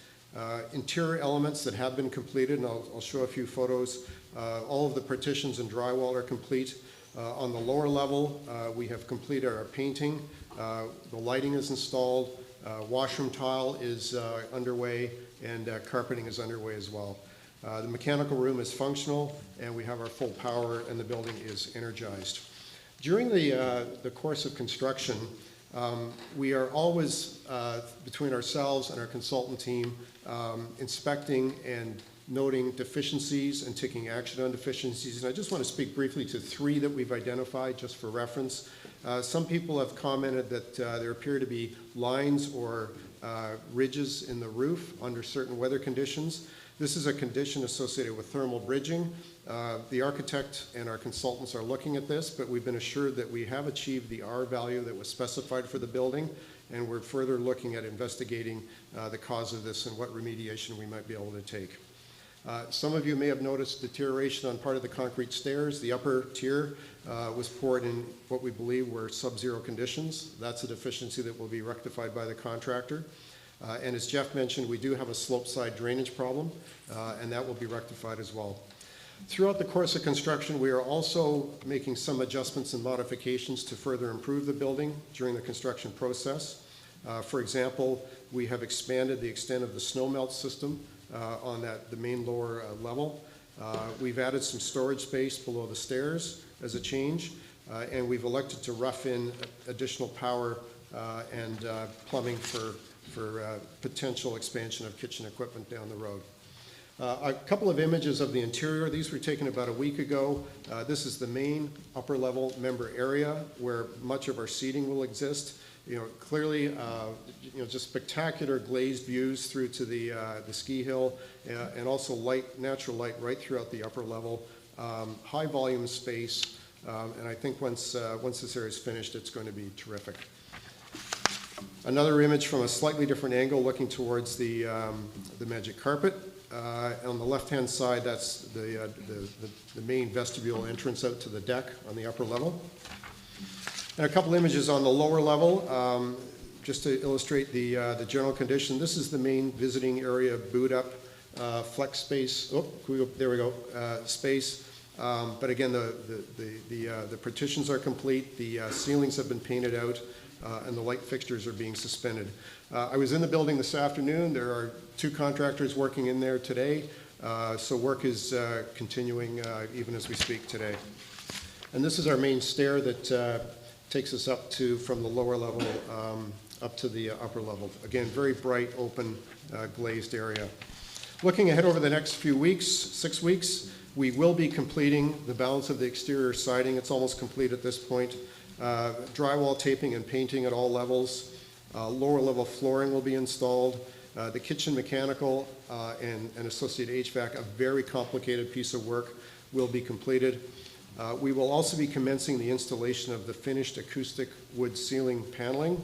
Interior elements that have been completed, and I'll show a few photos. All of the partitions and drywall are complete. On the lower level, we have completed our painting. The lighting is installed. Washroom tile is underway, and carpeting is underway as well. The mechanical room is functional, and we have our full power, and the building is energized. During the course of construction, we are always, between ourselves and our consultant team, inspecting and noting deficiencies and taking action on deficiencies. And I just want to speak briefly to 3 that we've identified just for reference. Some people have commented that there appear to be lines or ridges in the roof under certain weather conditions. This is a condition associated with thermal bridging. The architect and our consultants are looking at this, but we've been assured that we have achieved the R value that was specified for the building, and we're further looking at investigating the cause of this and what remediation we might be able to take. Some of you may have noticed deterioration on part of the concrete stairs. The upper tier was poured in what we believe were sub-zero conditions. That's a deficiency that will be rectified by the contractor. And as Jeff mentioned, we do have a slope side drainage problem, and that will be rectified as well. Throughout the course of construction, we are also making some adjustments and modifications to further improve the building during the construction process. For example, we have expanded the extent of the snow melt system on the main lower level. We've added some storage space below the stairs as a change, and we've elected to rough in additional power and plumbing for potential expansion of kitchen equipment down the road. A couple of images of the interior. These were taken about a week ago. This is the main upper level member area where much of our seating will exist. Clearly, just spectacular glazed views through to the ski hill, and also natural light right throughout the upper level. High volume space, and I think once this area is finished, it's going to be terrific. Another image from a slightly different angle, looking towards the magic carpet. On the left-hand side, that's the main vestibule entrance out to the deck on the upper level. And a couple images on the lower level, just to illustrate the general condition. This is the main visiting area, boot up, flex space. Oh, there we go, space. But again, the partitions are complete. The ceilings have been painted out, and the light fixtures are being suspended. I was in the building this afternoon. There are 2 contractors working in there today, so work is continuing even as we speak today. And this is our main stair that takes us up from the lower level up to the upper level. Again, very bright, open, glazed area. Looking ahead over the next few weeks, 6 weeks, we will be completing the balance of the exterior siding. It's almost complete at this point. Drywall taping and painting at all levels. Lower level flooring will be installed. The kitchen mechanical and associated HVAC, a very complicated piece of work, will be completed. We will also be commencing the installation of the finished acoustic wood ceiling paneling.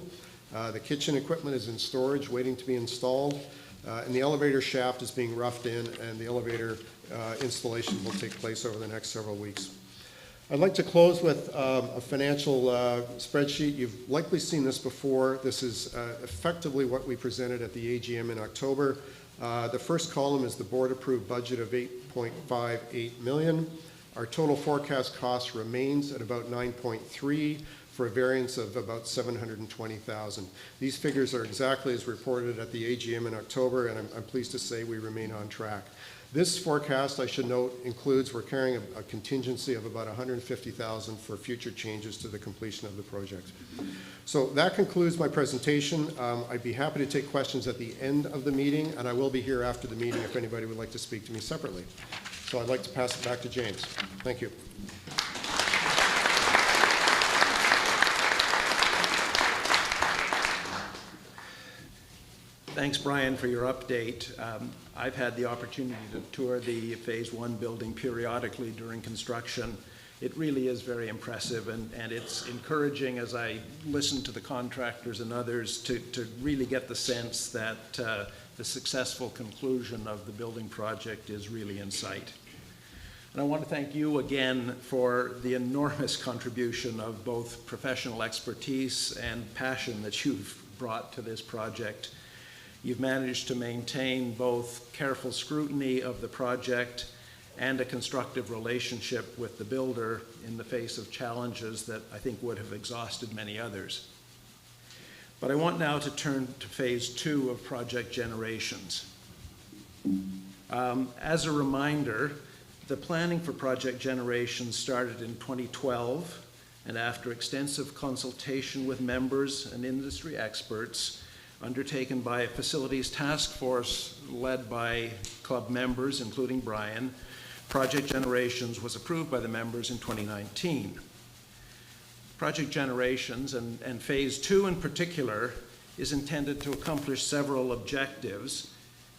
The kitchen equipment is in storage, waiting to be installed, and the elevator shaft is being roughed in, and the elevator installation will take place over the next several weeks. I'd like to close with a financial spreadsheet. You've likely seen this before. This is effectively what we presented at the AGM in October. The first column is the board-approved budget of $8.58 million. Our total forecast cost remains at about $9.3. for a variance of about $720,000. These figures are exactly as reported at the AGM in October, and I'm pleased to say we remain on track. This forecast, I should note, includes, we're carrying a contingency of about $150,000 for future changes to the completion of the project. So that concludes my presentation. I'd be happy to take questions at the end of the meeting, and I will be here after the meeting if anybody would like to speak to me separately. So I'd like to pass it back to James. Thank you. Thanks, Brian, for your update. I've had the opportunity to tour the Phase 1 building periodically during construction. It really is very impressive, and it's encouraging as I listen to the contractors and others to really get the sense that the successful conclusion of the building project is really in sight. And I want to thank you again for the enormous contribution of both professional expertise and passion that you've brought to this project. You've managed to maintain both careful scrutiny of the project and a constructive relationship with the builder in the face of challenges that I think would have exhausted many others. But I want now to turn to Phase 2 of Project Generations. As a reminder, the planning for Project Generations started in 2012, and after extensive consultation with members and industry experts, undertaken by a facilities task force led by club members, including Brian, Project Generations was approved by the members in 2019. Project Generations, and Phase 2 in particular, is intended to accomplish several objectives,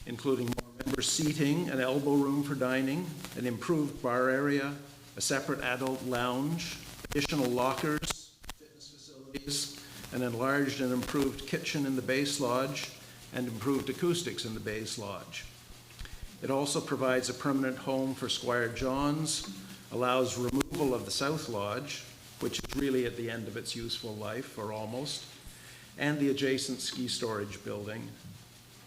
including more member seating, an elbow room for dining, an improved bar area, a separate adult lounge, additional lockers, fitness facilities, an enlarged and improved kitchen in the base lodge, and improved acoustics in the base lodge. It also provides a permanent home for Squire Johns, allows removal of the South Lodge, which is really at the end of its useful life, or almost, and the adjacent ski storage building.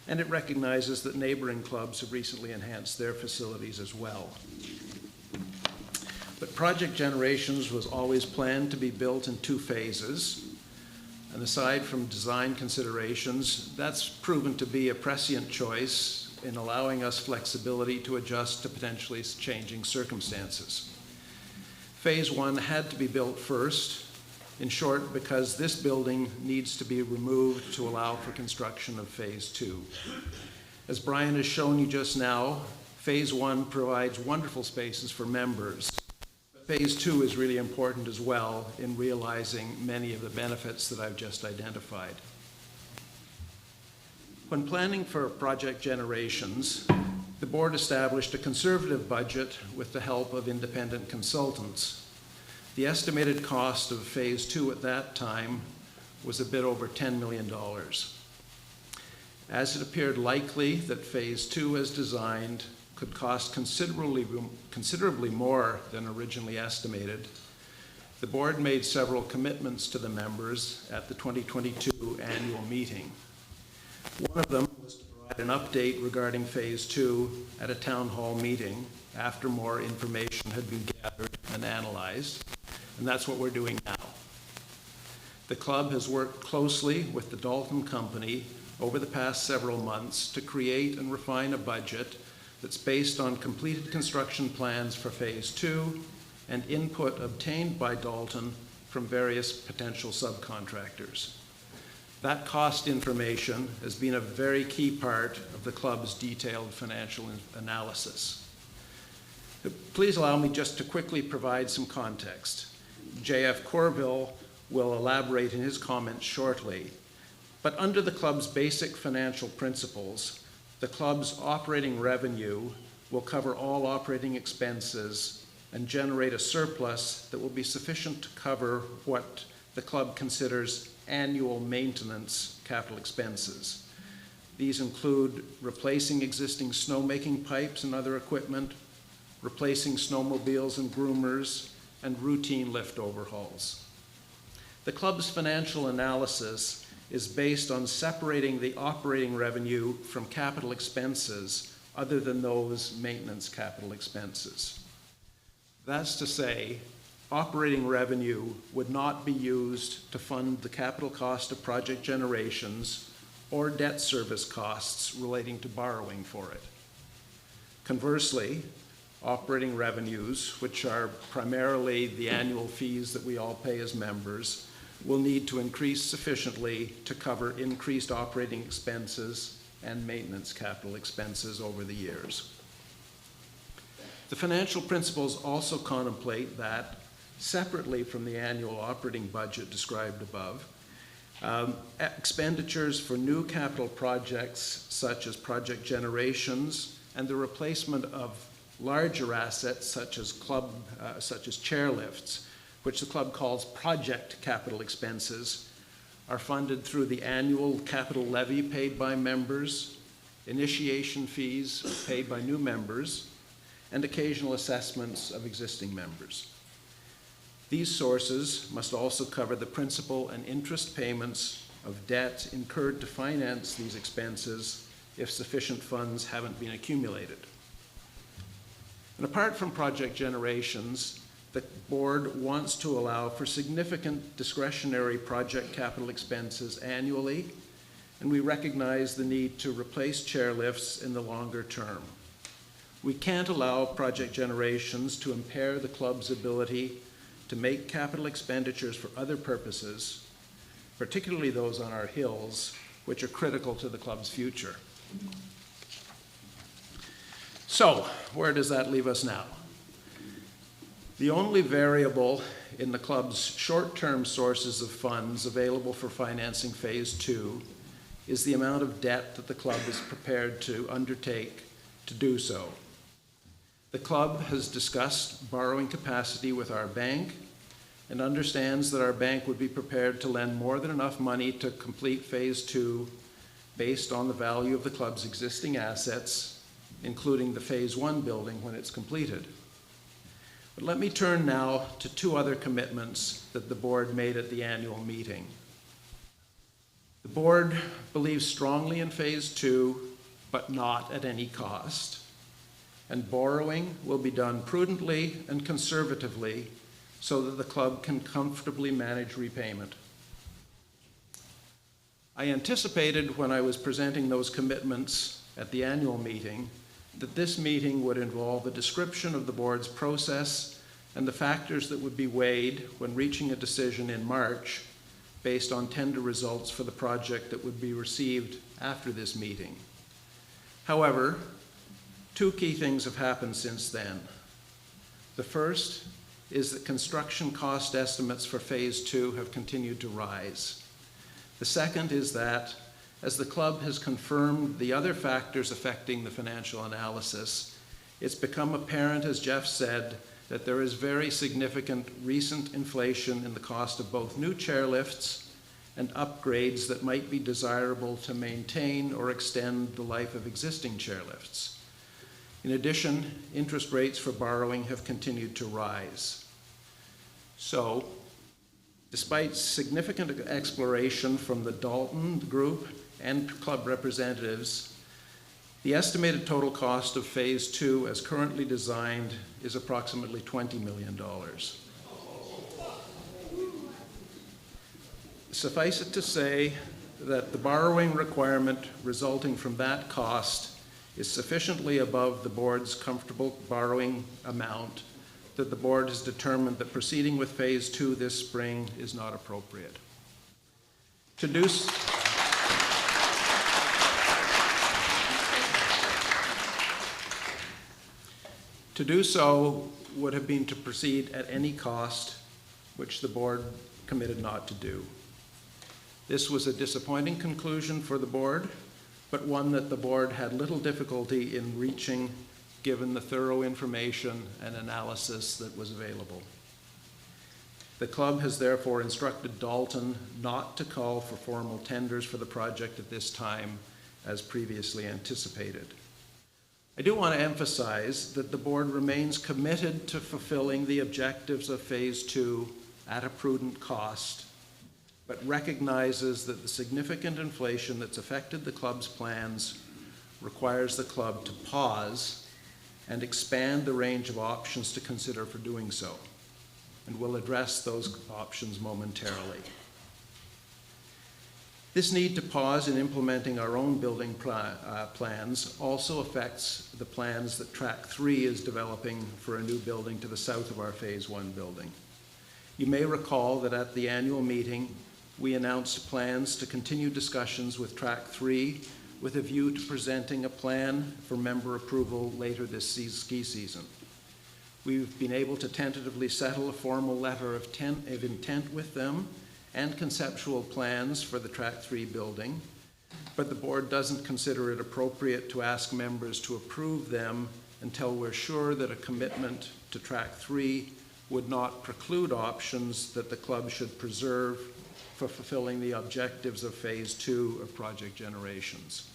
And it recognizes that neighboring clubs have recently enhanced their facilities as well. But Project Generations was always planned to be built in 2 phases. And aside from design considerations, that's proven to be a prescient choice in allowing us flexibility to adjust to potentially changing circumstances. Phase 1 had to be built first, in short, because this building needs to be removed to allow for construction of Phase 2. As Brian has shown you just now, Phase 1 provides wonderful spaces for members. Phase 2 is really important as well in realizing many of the benefits that I've just identified. When planning for Project Generations, the board established a conservative budget with the help of independent consultants. The estimated cost of Phase 2 at that time was a bit over $10 million. As it appeared likely that Phase 2 as designed could cost considerably more than originally estimated, the board made several commitments to the members at the 2022 annual meeting. One of them was to provide an update regarding Phase 2 at a town hall meeting after more information had been gathered and analyzed, and that's what we're doing now. The club has worked closely with the Dalton Company over the past several months to create and refine a budget that's based on completed construction plans for Phase 2 and input obtained by Dalton from various potential subcontractors. That cost information has been a very key part of the club's detailed financial analysis. Please allow me just to quickly provide some context. J.F. Corville will elaborate in his comments shortly, but under the club's basic financial principles, the club's operating revenue will cover all operating expenses and generate a surplus that will be sufficient to cover what the club considers annual maintenance capital expenses. These include replacing existing snowmaking pipes and other equipment, replacing snowmobiles and groomers, and routine lift overhauls. The club's financial analysis is based on separating the operating revenue from capital expenses other than those maintenance capital expenses. That's to say, operating revenue would not be used to fund the capital cost of project generations or debt service costs relating to borrowing for it. Conversely, operating revenues, which are primarily the annual fees that we all pay as members, will need to increase sufficiently to cover increased operating expenses and maintenance capital expenses over the years. The financial principles also contemplate that, separately from the annual operating budget described above, expenditures for new capital projects such as project generations and the replacement of larger assets such as chairlifts, which the club calls project capital expenses, are funded through the annual capital levy paid by members, initiation fees paid by new members, and occasional assessments of existing members. These sources must also cover the principal and interest payments of debt incurred to finance these expenses if sufficient funds haven't been accumulated. And apart from project generations, the board wants to allow for significant discretionary project capital expenses annually, and we recognize the need to replace chairlifts in the longer term. We can't allow project generations to impair the club's ability to make capital expenditures for other purposes, particularly those on our hills, which are critical to the club's future. So, where does that leave us now? The only variable in the club's short-term sources of funds available for financing Phase 2 is the amount of debt that the club is prepared to undertake to do so. The club has discussed borrowing capacity with our bank and understands that our bank would be prepared to lend more than enough money to complete Phase 2 based on the value of the club's existing assets, including the Phase 1 building when it's completed. But let me turn now to two other commitments that the board made at the annual meeting. The board believes strongly in Phase 2, but not at any cost. And borrowing will be done prudently and conservatively so that the club can comfortably manage repayment. I anticipated when I was presenting those commitments at the annual meeting that this meeting would involve a description of the board's process and the factors that would be weighed when reaching a decision in March based on tender results for the project that would be received after this meeting. However, two key things have happened since then. The first is that construction cost estimates for Phase 2 have continued to rise. The second is that, as the club has confirmed the other factors affecting the financial analysis, it's become apparent, as Jeff said, that there is very significant recent inflation in the cost of both new chairlifts and upgrades that might be desirable to maintain or extend the life of existing chairlifts. In addition, interest rates for borrowing have continued to rise. So, despite significant exploration from the Dalton Group and club representatives, the estimated total cost of Phase 2 as currently designed is approximately $20 million. Suffice it to say that the borrowing requirement resulting from that cost is sufficiently above the board's comfortable borrowing amount that the board has determined that proceeding with Phase 2 this spring is not appropriate. To do so would have been to proceed at any cost, which the board committed not to do. This was a disappointing conclusion for the board, but one that the board had little difficulty in reaching given the thorough information and analysis that was available. The club has therefore instructed Dalton not to call for formal tenders for the project at this time, as previously anticipated. I do want to emphasize that the board remains committed to fulfilling the objectives of Phase 2 at a prudent cost, but recognizes that the significant inflation that's affected the club's plans requires the club to pause and expand the range of options to consider for doing so. and we'll address those options momentarily. This need to pause in implementing our own building plans also affects the plans that Track 3 is developing for a new building to the south of our Phase 1 building. You may recall that at the annual meeting, we announced plans to continue discussions with Track 3 with a view to presenting a plan for member approval later this ski season. We've been able to tentatively settle a formal letter of intent with them and conceptual plans for the Track 3 building, but the board doesn't consider it appropriate to ask members to approve them until we're sure that a commitment to Track 3 would not preclude options that the club should preserve for fulfilling the objectives of Phase 2 of Project Generations.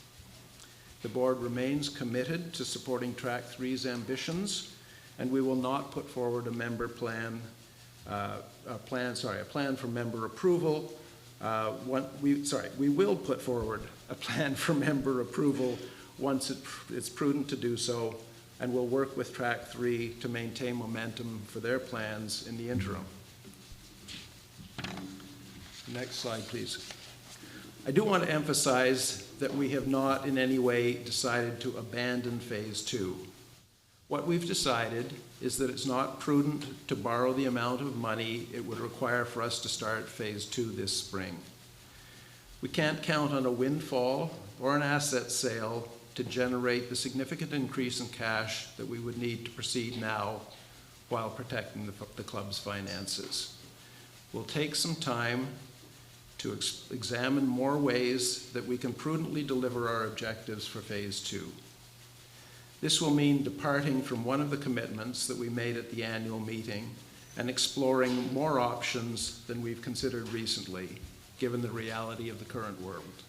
The board remains committed to supporting Track 3's ambitions, and we will not put forward a plan for member approval. We will put forward a plan for member approval once it's prudent to do so, and we'll work with Track 3 to maintain momentum for their plans in the interim. Next slide, please. I do want to emphasize that we have not in any way decided to abandon Phase 2. What we've decided is that it's not prudent to borrow the amount of money it would require for us to start Phase 2 this spring. We can't count on a windfall or an asset sale to generate the significant increase in cash that we would need to proceed now while protecting the club's finances. We'll take some time to examine more ways that we can prudently deliver our objectives for Phase 2. This will mean departing from one of the commitments that we made at the annual meeting and exploring more options than we've considered recently, given the reality of the current world.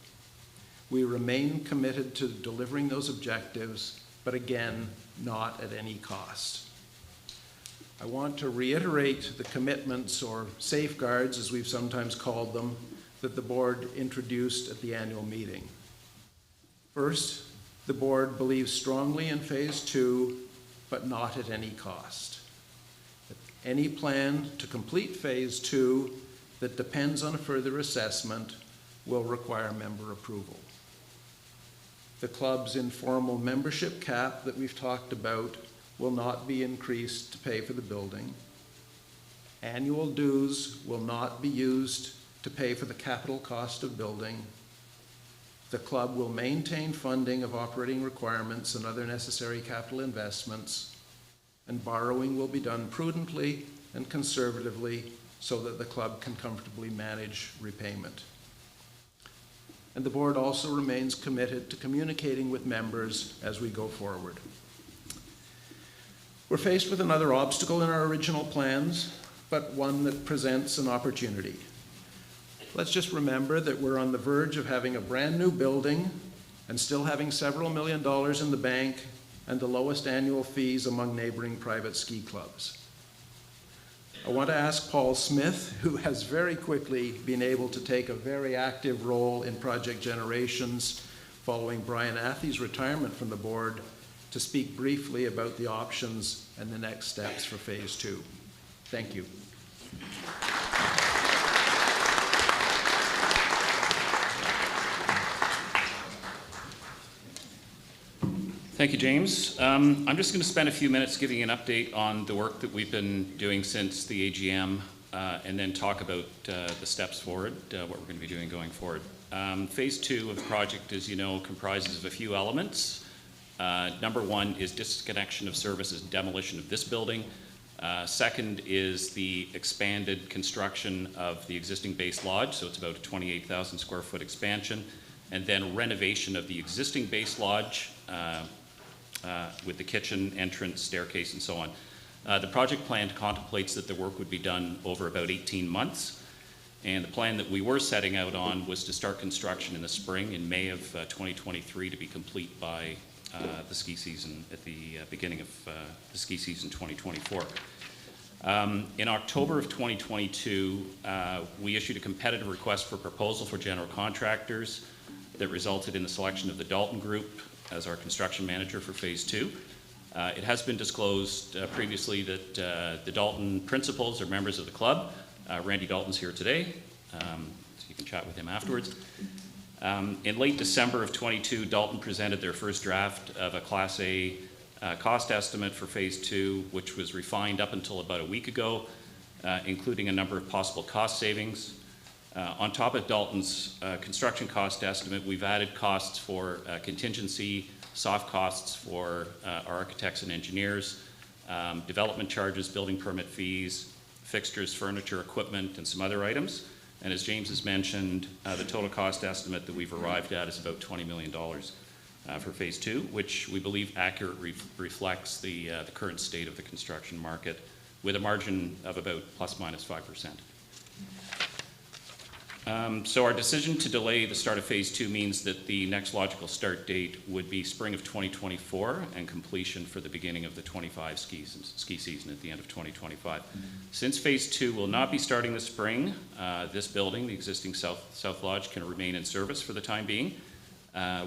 We remain committed to delivering those objectives, but again, not at any cost. I want to reiterate the commitments, or safeguards as we've sometimes called them, that the board introduced at the annual meeting. First, the board believes strongly in Phase 2, but not at any cost. Any plan to complete Phase 2 that depends on a further assessment will require member approval. The club's informal membership cap that we've talked about will not be increased to pay for the building. Annual dues will not be used to pay for the capital cost of building. The club will maintain funding of operating requirements and other necessary capital investments, and borrowing will be done prudently and conservatively so that the club can comfortably manage repayment. And the board also remains committed to communicating with members as we go forward. We're faced with another obstacle in our original plans, but one that presents an opportunity. Let's just remember that we're on the verge of having a brand new building and still having several $1 million in the bank and the lowest annual fees among neighboring private ski clubs. I want to ask Paul Smith, who has very quickly been able to take a very active role in Project Generations following Brian Athey's retirement from the board, to speak briefly about the options and the next steps for Phase 2. Thank you. Thank you, James. I'm just going to spend a few minutes giving an update on the work that we've been doing since the AGM, and then talk about the steps forward, what we're going to be doing going forward. Phase 2 of the project, as you know, comprises of a few elements. Number one is disconnection of services and demolition of this building. Second is the expanded construction of the existing base lodge, so it's about a 28,000 square foot expansion, and then renovation of the existing base lodge with the kitchen, entrance, staircase, and so on. The project plan contemplates that the work would be done over about 18 months, and the plan that we were setting out on was to start construction in the spring, in May of 2023, to be complete by the ski season, at the beginning of the ski season 2024. In October of 2022, we issued a competitive request for proposal for general contractors that resulted in the selection of the Dalton Group as our construction manager for Phase 2. It has been disclosed previously that the Dalton principals are members of the club. Randy Dalton's here today, so you can chat with him afterwards. In late December of 22, Dalton presented their first draft of a Class A cost estimate for Phase 2, which was refined up until about a week ago, including a number of possible cost savings. On top of Dalton's construction cost estimate, we've added costs for contingency, soft costs for our architects and engineers, development charges, building permit fees, fixtures, furniture, equipment, and some other items. And as James has mentioned, the total cost estimate that we've arrived at is about $20 million for Phase 2, which we believe accurately reflects the current state of the construction market, with a margin of about plus minus 5%. So our decision to delay the start of Phase 2 means that the next logical start date would be spring of 2024 and completion for the beginning of the 25 ski season at the end of 2025. Since Phase 2 will not be starting this spring, this building, the existing South Lodge, can remain in service for the time being.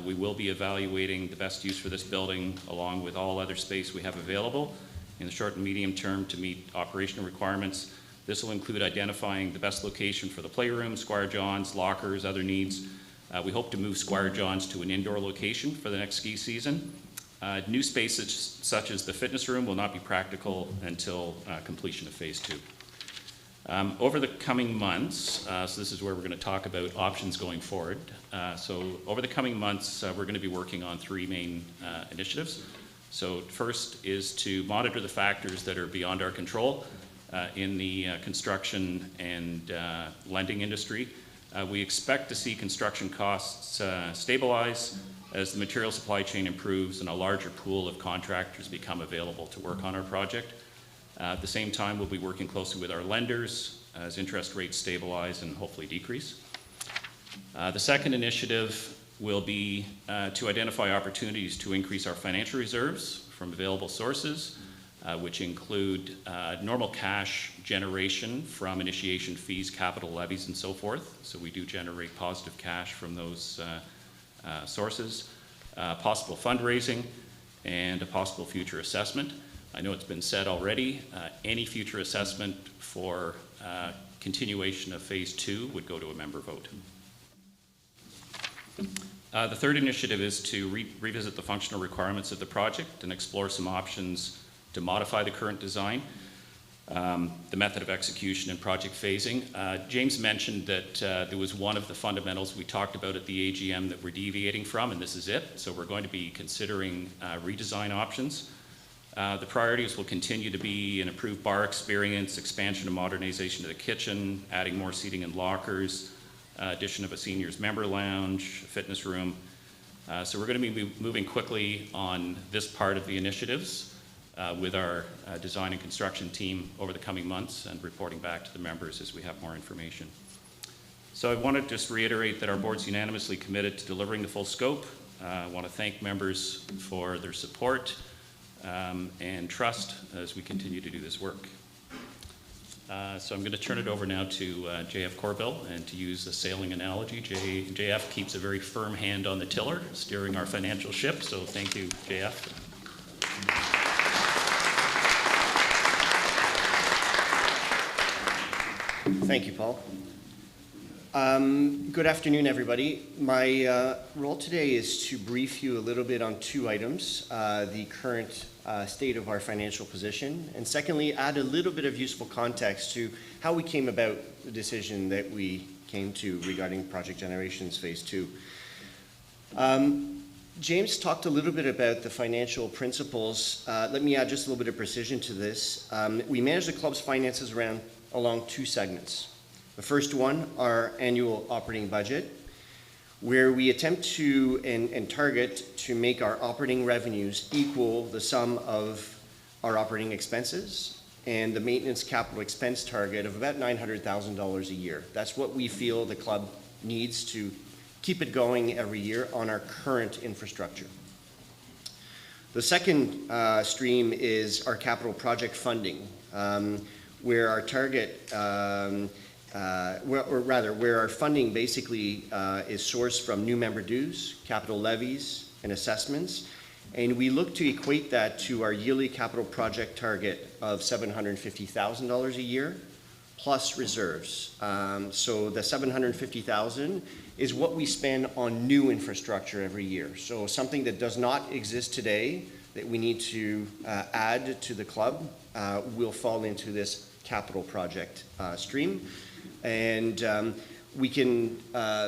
We will be evaluating the best use for this building along with all other space we have available in the short and medium term to meet operational requirements. This will include identifying the best location for the playroom, Squire John's, lockers, other needs. We hope to move Squire John's to an indoor location for the next ski season. New spaces such as the fitness room will not be practical until completion of Phase 2. Over the coming months, so this is where we're going to talk about options going forward. So over the coming months, we're going to be working on three main initiatives. So first is to monitor the factors that are beyond our control in the construction and lending industry. We expect to see construction costs stabilize as the material supply chain improves and a larger pool of contractors become available to work on our project. At the same time, we'll be working closely with our lenders as interest rates stabilize and hopefully decrease. The second initiative will be to identify opportunities to increase our financial reserves from available sources, which include normal cash generation from initiation fees, capital levies, and so forth. So we do generate positive cash from those sources, possible fundraising, and a possible future assessment. I know it's been said already, any future assessment for continuation of Phase 2 would go to a member vote. The third initiative is to revisit the functional requirements of the project and explore some options to modify the current design, the method of execution and project phasing. James mentioned that there was one of the fundamentals we talked about at the AGM that we're deviating from, and this is it. So we're going to be considering redesign options. The priorities will continue to be an improved bar experience, expansion and modernization of the kitchen, adding more seating and lockers, addition of a seniors member lounge, fitness room. So we're going to be moving quickly on this part of the initiatives with our design and construction team over the coming months and reporting back to the members as we have more information. So I want to just reiterate that our board's unanimously committed to delivering the full scope. I want to thank members for their support and trust as we continue to do this work. So I'm going to turn it over now to JF Corbill, and to use a sailing analogy, JF keeps a very firm hand on the tiller, steering our financial ship, so thank you, JF. Thank you, Paul. Good afternoon, everybody. My role today is to brief you a little bit on two items, the current state of our financial position, and secondly, add a little bit of useful context to how we came about the decision that we came to regarding Project Generations Phase 2. James talked a little bit about the financial principles. Let me add just a little bit of precision to this. We manage the club's finances along two segments. The first one, our annual operating budget, where we attempt to and target to make our operating revenues equal the sum of our operating expenses and the maintenance capital expense target of about $900,000 a year. That's what we feel the club needs to keep it going every year on our current infrastructure. The second stream is our capital project funding, where our target where our funding basically is sourced from new member dues, capital levies, and assessments, And we look to equate that to our yearly capital project target of $750,000 a year, plus reserves. So the $750,000 is what we spend on new infrastructure every year. So something that does not exist today that we need to add to the club will fall into this capital project stream. And we can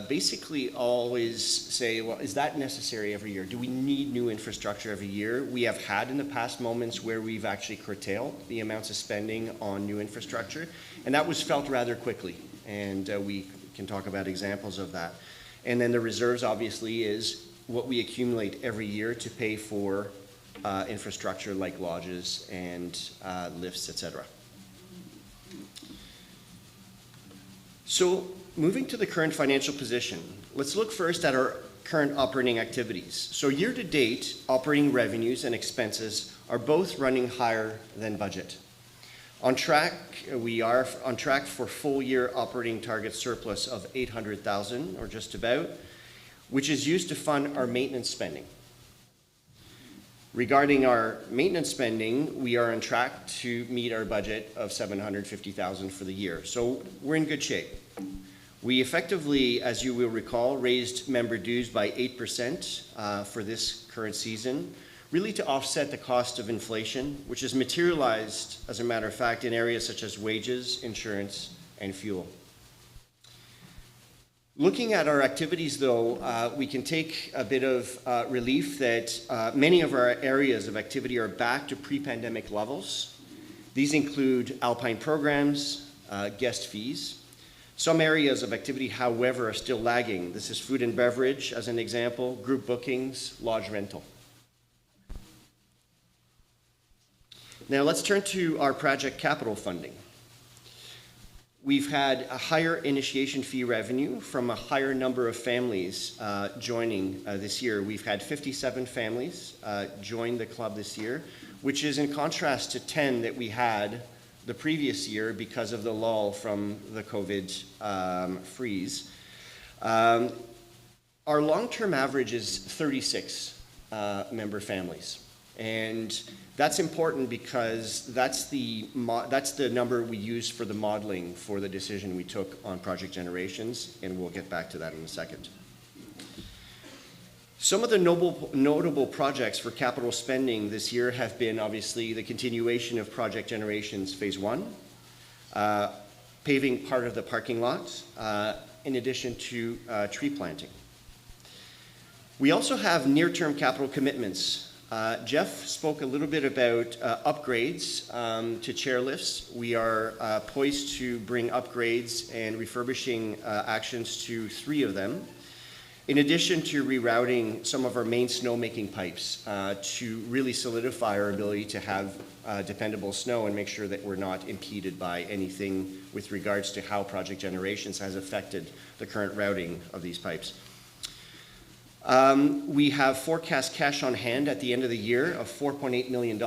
basically always say, well, is that necessary every year? Do we need new infrastructure every year? We have had in the past moments where we've actually curtailed the amounts of spending on new infrastructure, and that was felt rather quickly, and we can talk about examples of that. And then the reserves obviously is what we accumulate every year to pay for infrastructure like lodges and lifts, etc. So moving to the current financial position, let's look first at our current operating activities. So year to date, operating revenues and expenses are both running higher than budget. On track, we are on track for full year operating target surplus of 800,000 or just about, which is used to fund our maintenance spending. Regarding our maintenance spending, we are on track to meet our budget of 750,000 for the year. So we're in good shape. We effectively, as you will recall, raised member dues by 8% for this current season, really to offset the cost of inflation, which has materialized, as a matter of fact, in areas such as wages, insurance, and fuel. Looking at our activities, though, we can take a bit of relief that many of our areas of activity are back to pre-pandemic levels. These include Alpine programs, guest fees. Some areas of activity, however, are still lagging. This is food and beverage, as an example, group bookings, lodge rental. Now let's turn to our project capital funding. We've had a higher initiation fee revenue from a higher number of families joining this year. We've had 57 families join the club this year, which is in contrast to 10 that we had the previous year because of the lull from the COVID freeze. Our long-term average is 36 member families. And that's important because that's the number we used for the modeling for the decision we took on project generations, and we'll get back to that in a second. Some of the notable projects for capital spending this year have been obviously the continuation of project generations phase 1, paving part of the parking lot, in addition to tree planting. We also have near-term capital commitments. Jeff spoke a little bit about upgrades to chairlifts. We are poised to bring upgrades and refurbishing actions to 3 of them, in addition to rerouting some of our main snowmaking pipes to really solidify our ability to have dependable snow and make sure that we're not impeded by anything with regards to how project generations has affected the current routing of these pipes. We have forecast cash on hand at the end of the year of $4.8 million,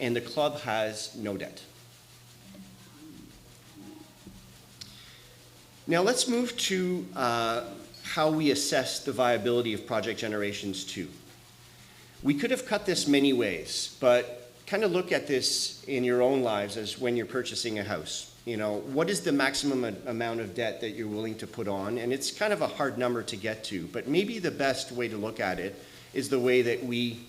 and the club has no debt. Now let's move to how we assess the viability of project generations 2. We could have cut this many ways, but kind of look at this in your own lives as when you're purchasing a house. You know, what is the maximum amount of debt that you're willing to put on? And it's kind of a hard number to get to, but maybe the best way to look at it is the way that we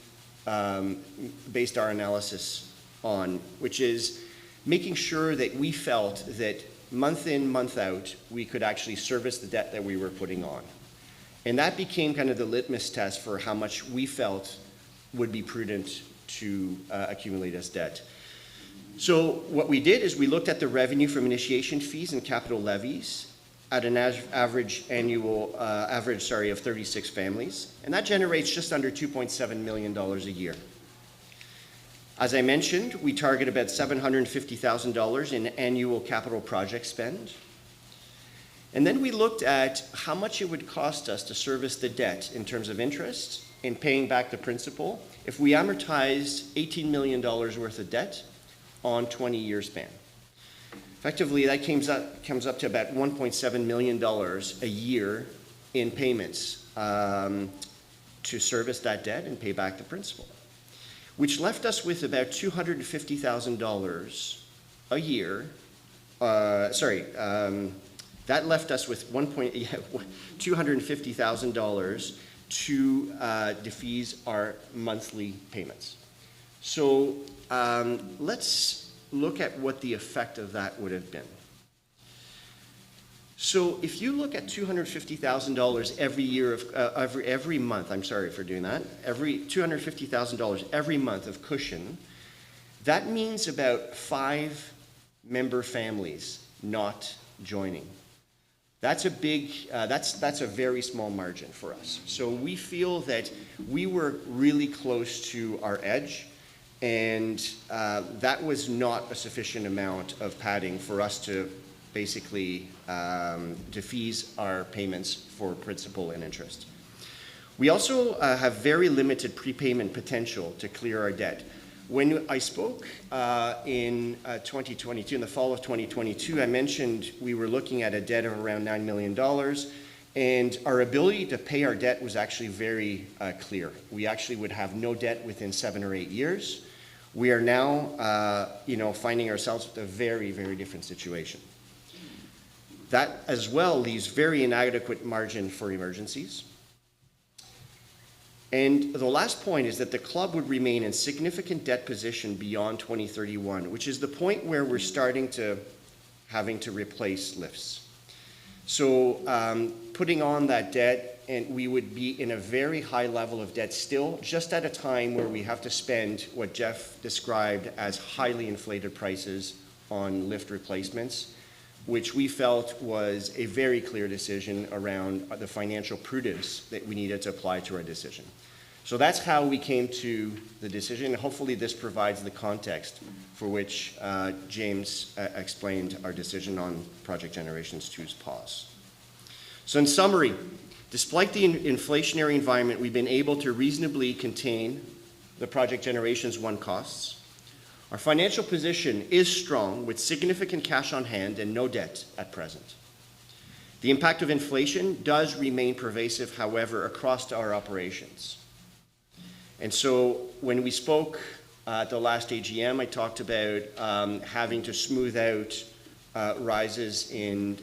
based our analysis on, which is making sure that we felt that month in, month out, we could actually service the debt that we were putting on. And that became kind of the litmus test for how much we felt would be prudent to accumulate as debt. So what we did is we looked at the revenue from initiation fees and capital levies at an average of 36 families, and that generates just under $2.7 million a year. As I mentioned, we target about $750,000 in annual capital project spend. And then we looked at how much it would cost us to service the debt in terms of interest and paying back the principal if we amortized $18 million worth of debt on 20-year span. Effectively, that comes up to about $1.7 million a year in payments to service that debt and pay back the principal, which left us with about $250,000 a year. That left us with $250,000 to defease our monthly payments. So let's look at what the effect of that would have been. So if you look at $250,000 every year of every month, I'm sorry for doing that, every $250,000 every month of cushion, that means about 5 member families not joining. That's a big, that's a very small margin for us. So we feel that we were really close to our edge, and that was not a sufficient amount of padding for us to basically defease our payments for principal and interest. We also have very limited prepayment potential to clear our debt. When I spoke in 2022, in the fall of 2022, I mentioned we were looking at a debt of around $9 million, and our ability to pay our debt was actually very clear. We actually would have no debt within 7 or 8 years. We are now, finding ourselves with a very, very different situation. That as well leaves very inadequate margin for emergencies. And the last point is that the club would remain in significant debt position beyond 2031, which is the point where we're starting to having to replace lifts. So putting on that debt, and we would be in a very high level of debt still, just at a time where we have to spend what Jeff described as highly inflated prices on lift replacements, which we felt was a very clear decision around the financial prudence that we needed to apply to our decision. So that's how we came to the decision. Hopefully this provides the context for which James explained our decision on Project Generations 2's pause. So in summary, despite the inflationary environment, we've been able to reasonably contain the Project Generations 1 costs. Our financial position is strong with significant cash on hand and no debt at present. The impact of inflation does remain pervasive, however, across our operations. And so when we spoke at the last AGM, I talked about having to smooth out rises in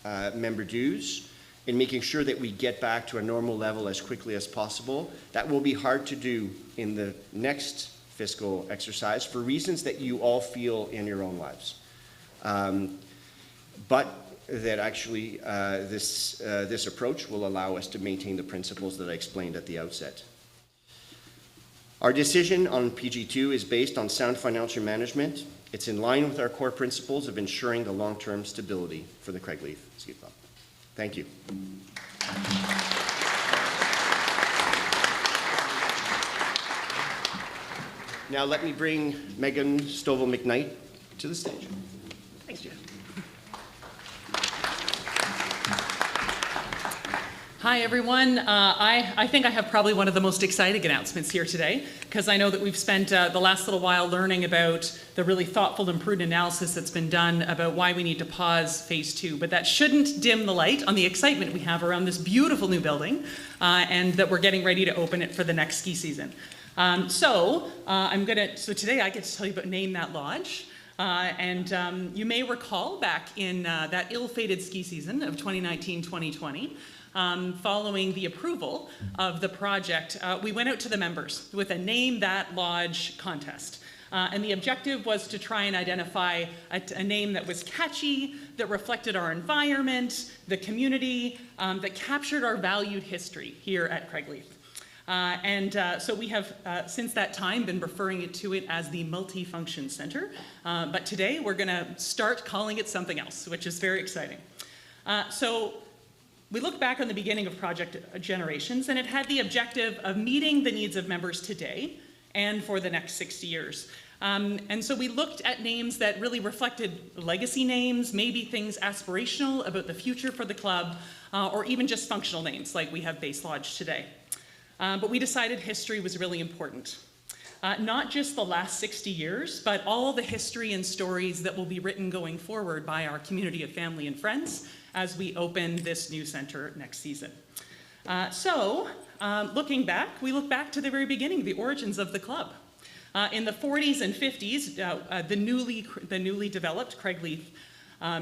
member dues and making sure that we get back to a normal level as quickly as possible. That will be hard to do in the next fiscal exercise for reasons that you all feel in your own lives. But that actually this approach will allow us to maintain the principles that I explained at the outset. Our decision on PG2 is based on sound financial management. It's in line with our core principles of ensuring the long-term stability for the Craigleith Ski Club. Thank you. Now let me bring Megan Stovall-McKnight to the stage. Thanks, Jeff. Hi, everyone. I think I have probably one of the most exciting announcements here today, because I know that we've spent the last little while learning about the really thoughtful and prudent analysis that's been done about why we need to pause phase 2. But that shouldn't dim the light on the excitement we have around this beautiful new building and that we're getting ready to open it for the next ski season. So today I get to tell you about Name That Lodge. You may recall back in that ill-fated ski season of 2019-2020, following the approval of the project, we went out to the members with a Name That Lodge contest. And the objective was to try and identify a name that was catchy, that reflected our environment, the community, that captured our valued history here at Craigleith. So we have, since that time, been referring to it as the Multifunction Center. But today we're going to start calling it something else, which is very exciting. We look back on the beginning of Project Generations, and it had the objective of meeting the needs of members today and for the next 60 years. And so we looked at names that really reflected legacy names, maybe things aspirational about the future for the club, or even just functional names like we have Base Lodge today. But we decided history was really important. Not just the last 60 years, but all the history and stories that will be written going forward by our community of family and friends as we open this new center next season. Looking back, we look back to the very beginning, the origins of the club. In the 40s and 50s, the newly developed Craigleith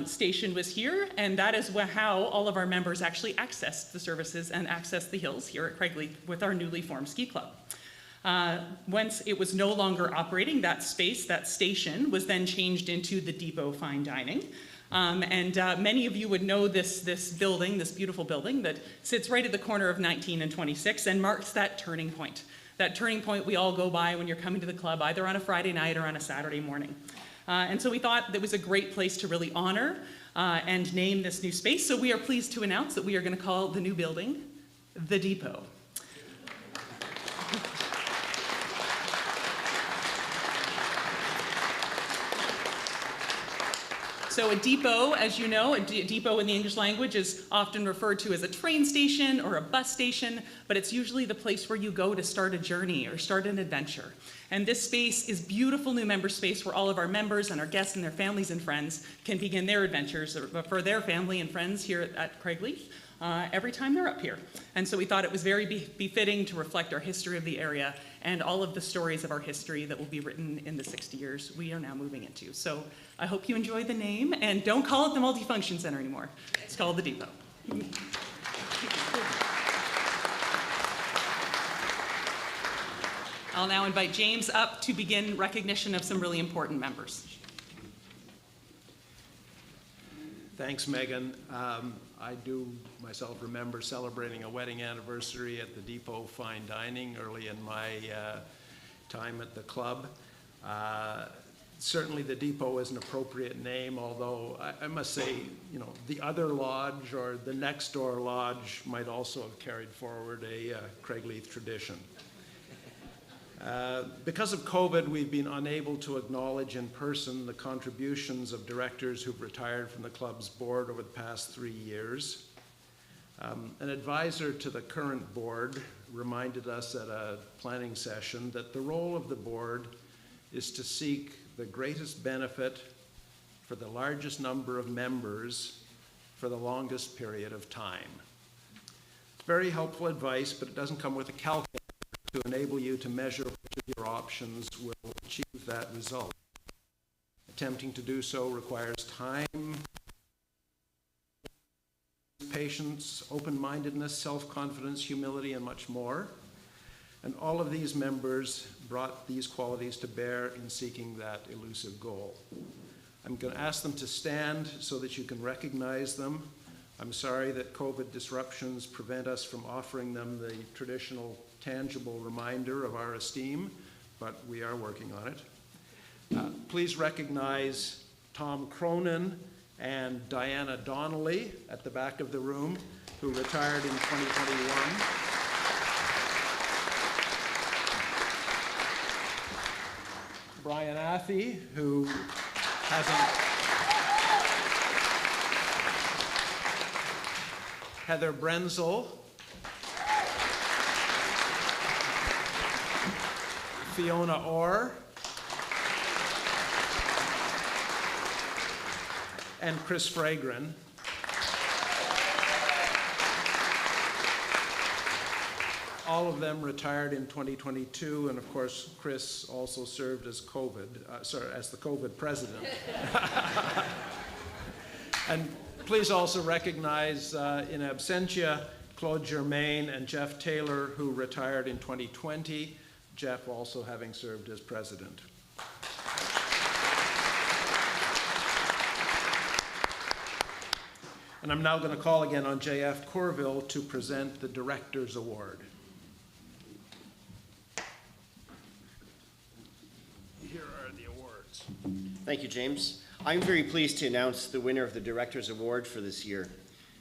station was here, and that is how all of our members actually accessed the services and accessed the hills here at Craigleith with our newly formed ski club. Once it was no longer operating, that space, that station, was then changed into the Depot Fine Dining. Many of you would know this building, this beautiful building that sits right at the corner of 19 and 26 and marks that turning point. That turning point we all go by when you're coming to the club, either on a Friday night or on a Saturday morning. And so we thought that was a great place to really honor and name this new space. So we are pleased to announce that we are going to call the new building the Depot. So a depot, as you know, a depot in the English language is often referred to as a train station or a bus station, but it's usually the place where you go to start a journey or start an adventure. And this space is beautiful new member space where all of our members and our guests and their families and friends can begin their adventures for their family and friends here at Craigleith every time they're up here. And so we thought it was very befitting to reflect our history of the area and all of the stories of our history that will be written in the 60 years we are now moving into. So I hope you enjoy the name, and don't call it the Multifunction Center anymore. It's called the Depot. I'll now invite James up to begin recognition of some really important members. Thanks, Megan. I do myself remember celebrating a wedding anniversary at the Depot Fine Dining early in my time at the club. Certainly the Depot is an appropriate name, although I must say, the other lodge or the next door lodge might also have carried forward a Craigleith tradition. Because of COVID, we've been unable to acknowledge in person the contributions of directors who've retired from the club's board over the past 3 years. An advisor to the current board reminded us at a planning session that the role of the board is to seek the greatest benefit for the largest number of members for the longest period of time. It's very helpful advice, but it doesn't come with a calculator to enable you to measure which of your options will achieve that result. Attempting to do so requires time, patience, open-mindedness, self-confidence, humility, and much more. And all of these members brought these qualities to bear in seeking that elusive goal. I'm going to ask them to stand so that you can recognize them. I'm sorry that COVID disruptions prevent us from offering them the traditional tangible reminder of our esteem, but we are working on it. Please recognize Tom Cronin and Diana Donnelly at the back of the room, who retired in 2021. Brian Athey, who hasn't. Heather Brenzel. Fiona Orr. And Chris Fragran. All of them retired in 2022, and of course, Chris also served as as the COVID president. And please also recognize in absentia Claude Germain and Jeff Taylor, who retired in 2020, Jeff also having served as president. And I'm now going to call again on J.F. Corville to present the Director's Award. Here are the awards. Thank you, James. I'm very pleased to announce the winner of the Director's Award for this year.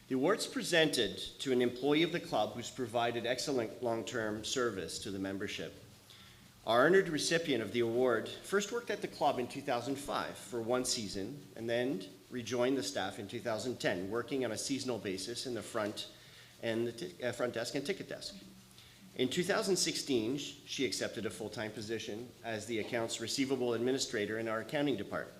The award's presented to an employee of the club who's provided excellent long-term service to the membership. Our honored recipient of the award first worked at the club in 2005 for one season and then rejoined the staff in 2010, working on a seasonal basis in the front desk and ticket desk. In 2016, she accepted a full-time position as the accounts receivable administrator in our accounting department.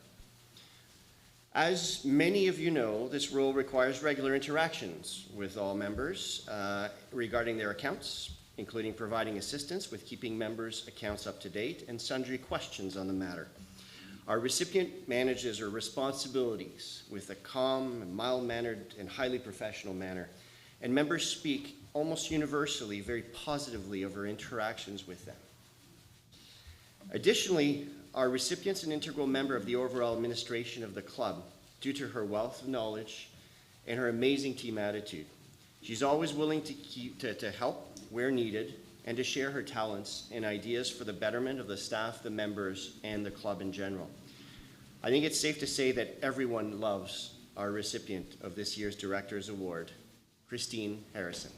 As many of you know, this role requires regular interactions with all members regarding their accounts, including providing assistance with keeping members' accounts up to date and sundry questions on the matter. Our recipient manages her responsibilities with a calm and mild-mannered and highly professional manner, and members speak almost universally very positively of her interactions with them. Additionally, our recipient's an integral member of the overall administration of the club due to her wealth of knowledge and her amazing team attitude. She's always willing to help where needed and to share her talents and ideas for the betterment of the staff, the members, and the club in general. I think it's safe to say that everyone loves our recipient of this year's Director's Award, Christine Harrison.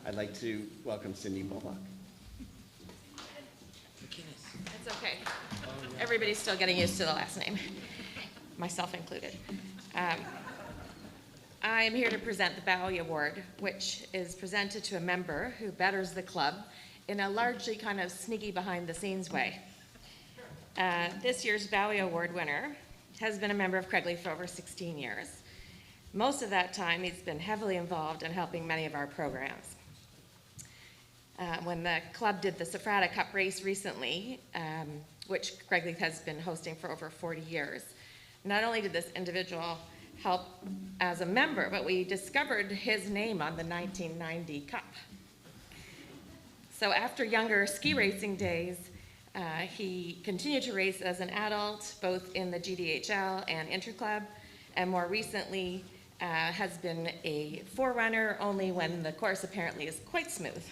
I'd like to welcome Cindy Mohawk. It's okay. Everybody's still getting used to the last name, myself included. I'm here to present the Bowie Award, which is presented to a member who betters the club in a largely kind of sneaky behind-the-scenes way. This year's Bowie Award winner has been a member of Craigleith for over 16 years. Most of that time, he's been heavily involved in helping many of our programs. When the club did the Safrata Cup race recently, which Craigleith has been hosting for over 40 years, not only did this individual help as a member, but we discovered his name on the 1990 Cup. So after younger ski racing days, he continued to race as an adult, both in the GDHL and Interclub, and more recently has been a forerunner only when the course apparently is quite smooth.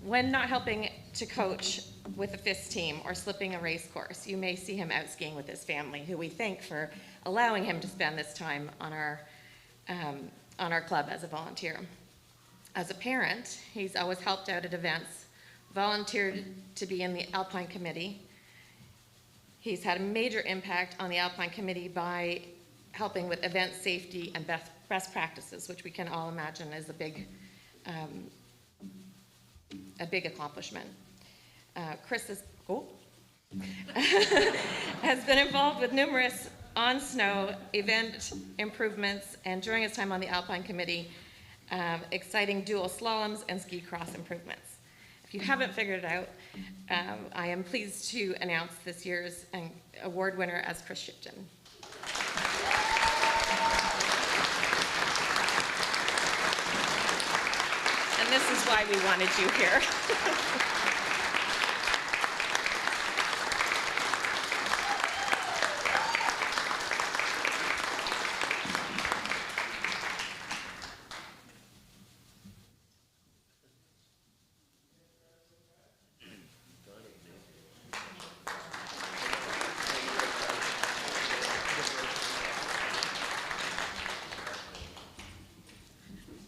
When not helping to coach with the FIS team or slipping a race course, you may see him out skiing with his family, who we thank for allowing him to spend this time on our club as a volunteer. As a parent, he's always helped out at events, volunteered to be in the Alpine committee. He's had a major impact on the Alpine committee by helping with event safety and best practices, which we can all imagine is a big accomplishment. Chris has been involved with numerous on-snow event improvements, and during his time on the Alpine committee, exciting dual slaloms and ski cross improvements. If you haven't figured it out, I am pleased to announce this year's award winner as Chris Shipton. And this is why we wanted you here.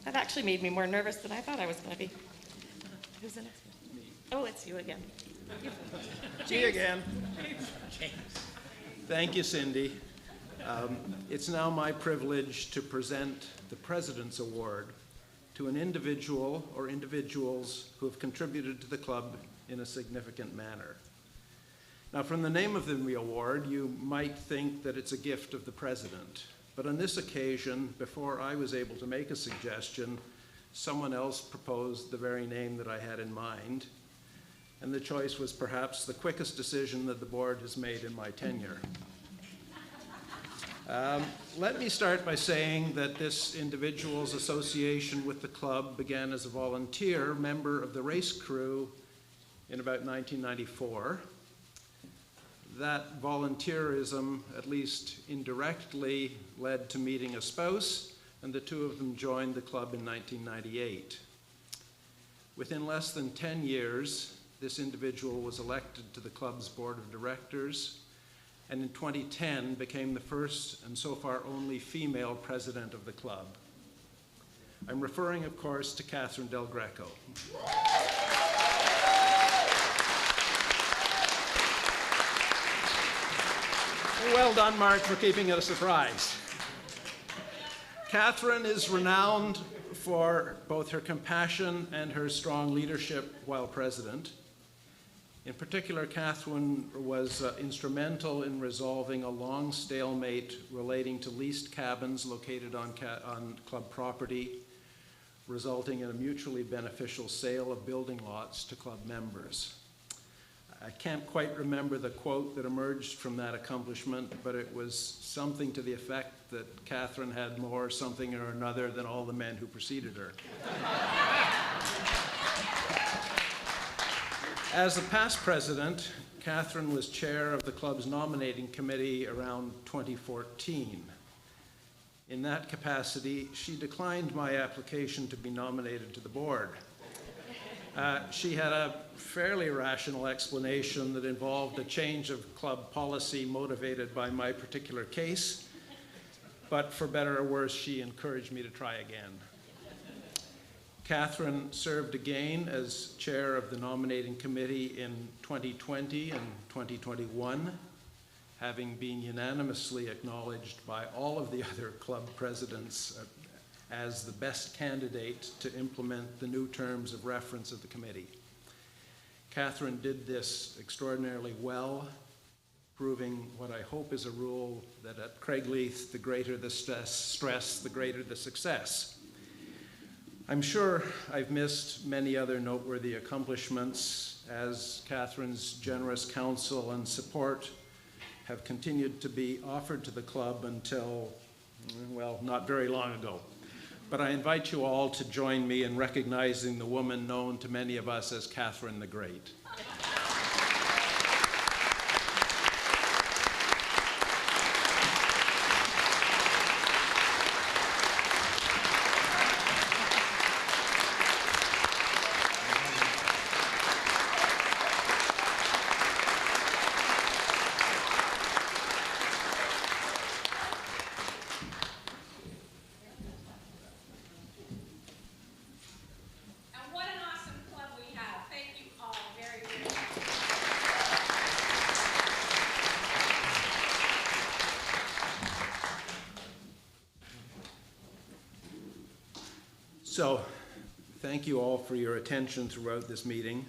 That actually made me more nervous than I thought I was going to be. Who's the next one? Oh, it's you again. Me again. Thank you, Cindy. It's now my privilege to present the President's Award to an individual or individuals who have contributed to the club in a significant manner. Now, from the name of the award, you might think that it's a gift of the President. But on this occasion, before I was able to make a suggestion, someone else proposed the very name that I had in mind, and the choice was perhaps the quickest decision that the board has made in my tenure. Let me start by saying that this individual's association with the club began as a volunteer member of the race crew in about 1994. That volunteerism, at least indirectly, led to meeting a spouse, and the two of them joined the club in 1998. Within less than 10 years, this individual was elected to the club's board of directors, and in 2010 became the first and so far only female president of the club. I'm referring, of course, to Catherine Del Greco. Well done, Mark, for keeping it a surprise. Catherine is renowned for both her compassion and her strong leadership while president. In particular, Catherine was instrumental in resolving a long stalemate relating to leased cabins located on club property, resulting in a mutually beneficial sale of building lots to club members. I can't quite remember the quote that emerged from that accomplishment, but it was something to the effect that Catherine had more something or another than all the men who preceded her. As the past president, Catherine was chair of the club's nominating committee around 2014. In that capacity, she declined my application to be nominated to the board. She had a fairly rational explanation that involved a change of club policy motivated by my particular case, but for better or worse, she encouraged me to try again. Catherine served again as chair of the nominating committee in 2020 and 2021, having been unanimously acknowledged by all of the other club presidents as the best candidate to implement the new terms of reference of the committee. Catherine did this extraordinarily well, proving what I hope is a rule that at Craigleith, the greater the stress, the greater the success. I'm sure I've missed many other noteworthy accomplishments as Catherine's generous counsel and support have continued to be offered to the club until, well, not very long ago. But I invite you all to join me in recognizing the woman known to many of us as Catherine the Great. So, thank you all for your attention throughout this meeting.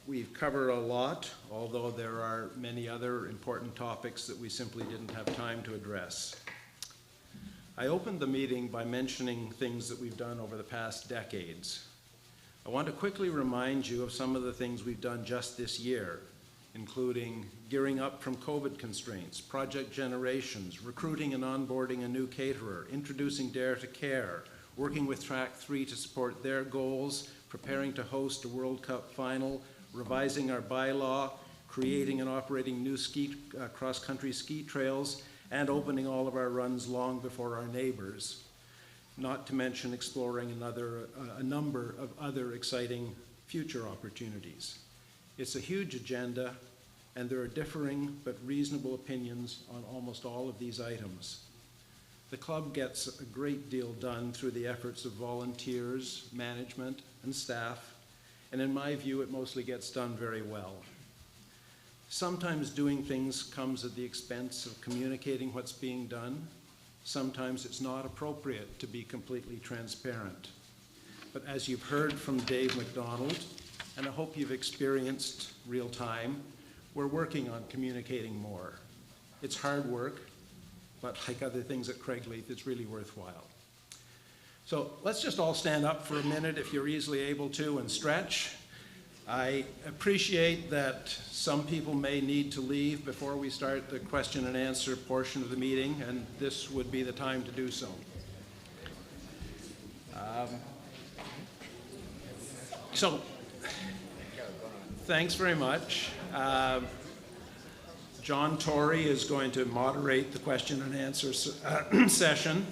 We've covered a lot, although there are many other important topics that we simply didn't have time to address. I opened the meeting by mentioning things that we've done over the past decades. I want to quickly remind you of some of the things we've done just this year, including gearing up from COVID constraints, project generations, recruiting and onboarding a new caterer, introducing Dare to Care, working with Track 3 to support their goals, preparing to host a World Cup final, revising our bylaw, creating and operating new cross-country ski trails, and opening all of our runs long before our neighbors, not to mention exploring a number of other exciting future opportunities. It's a huge agenda, and there are differing but reasonable opinions on almost all of these items. The club gets a great deal done through the efforts of volunteers, management, and staff, and in my view, it mostly gets done very well. Sometimes doing things comes at the expense of communicating what's being done. Sometimes it's not appropriate to be completely transparent. But as you've heard from Dave McDonald, and I hope you've experienced real time, we're working on communicating more. It's hard work, but like other things at Craigleith, it's really worthwhile. So let's just all stand up for a minute if you're easily able to and stretch. I appreciate that some people may need to leave before we start the question and answer portion of the meeting, and this would be the time to do so. So, thanks very much. John Torrey is going to moderate the question and answer session.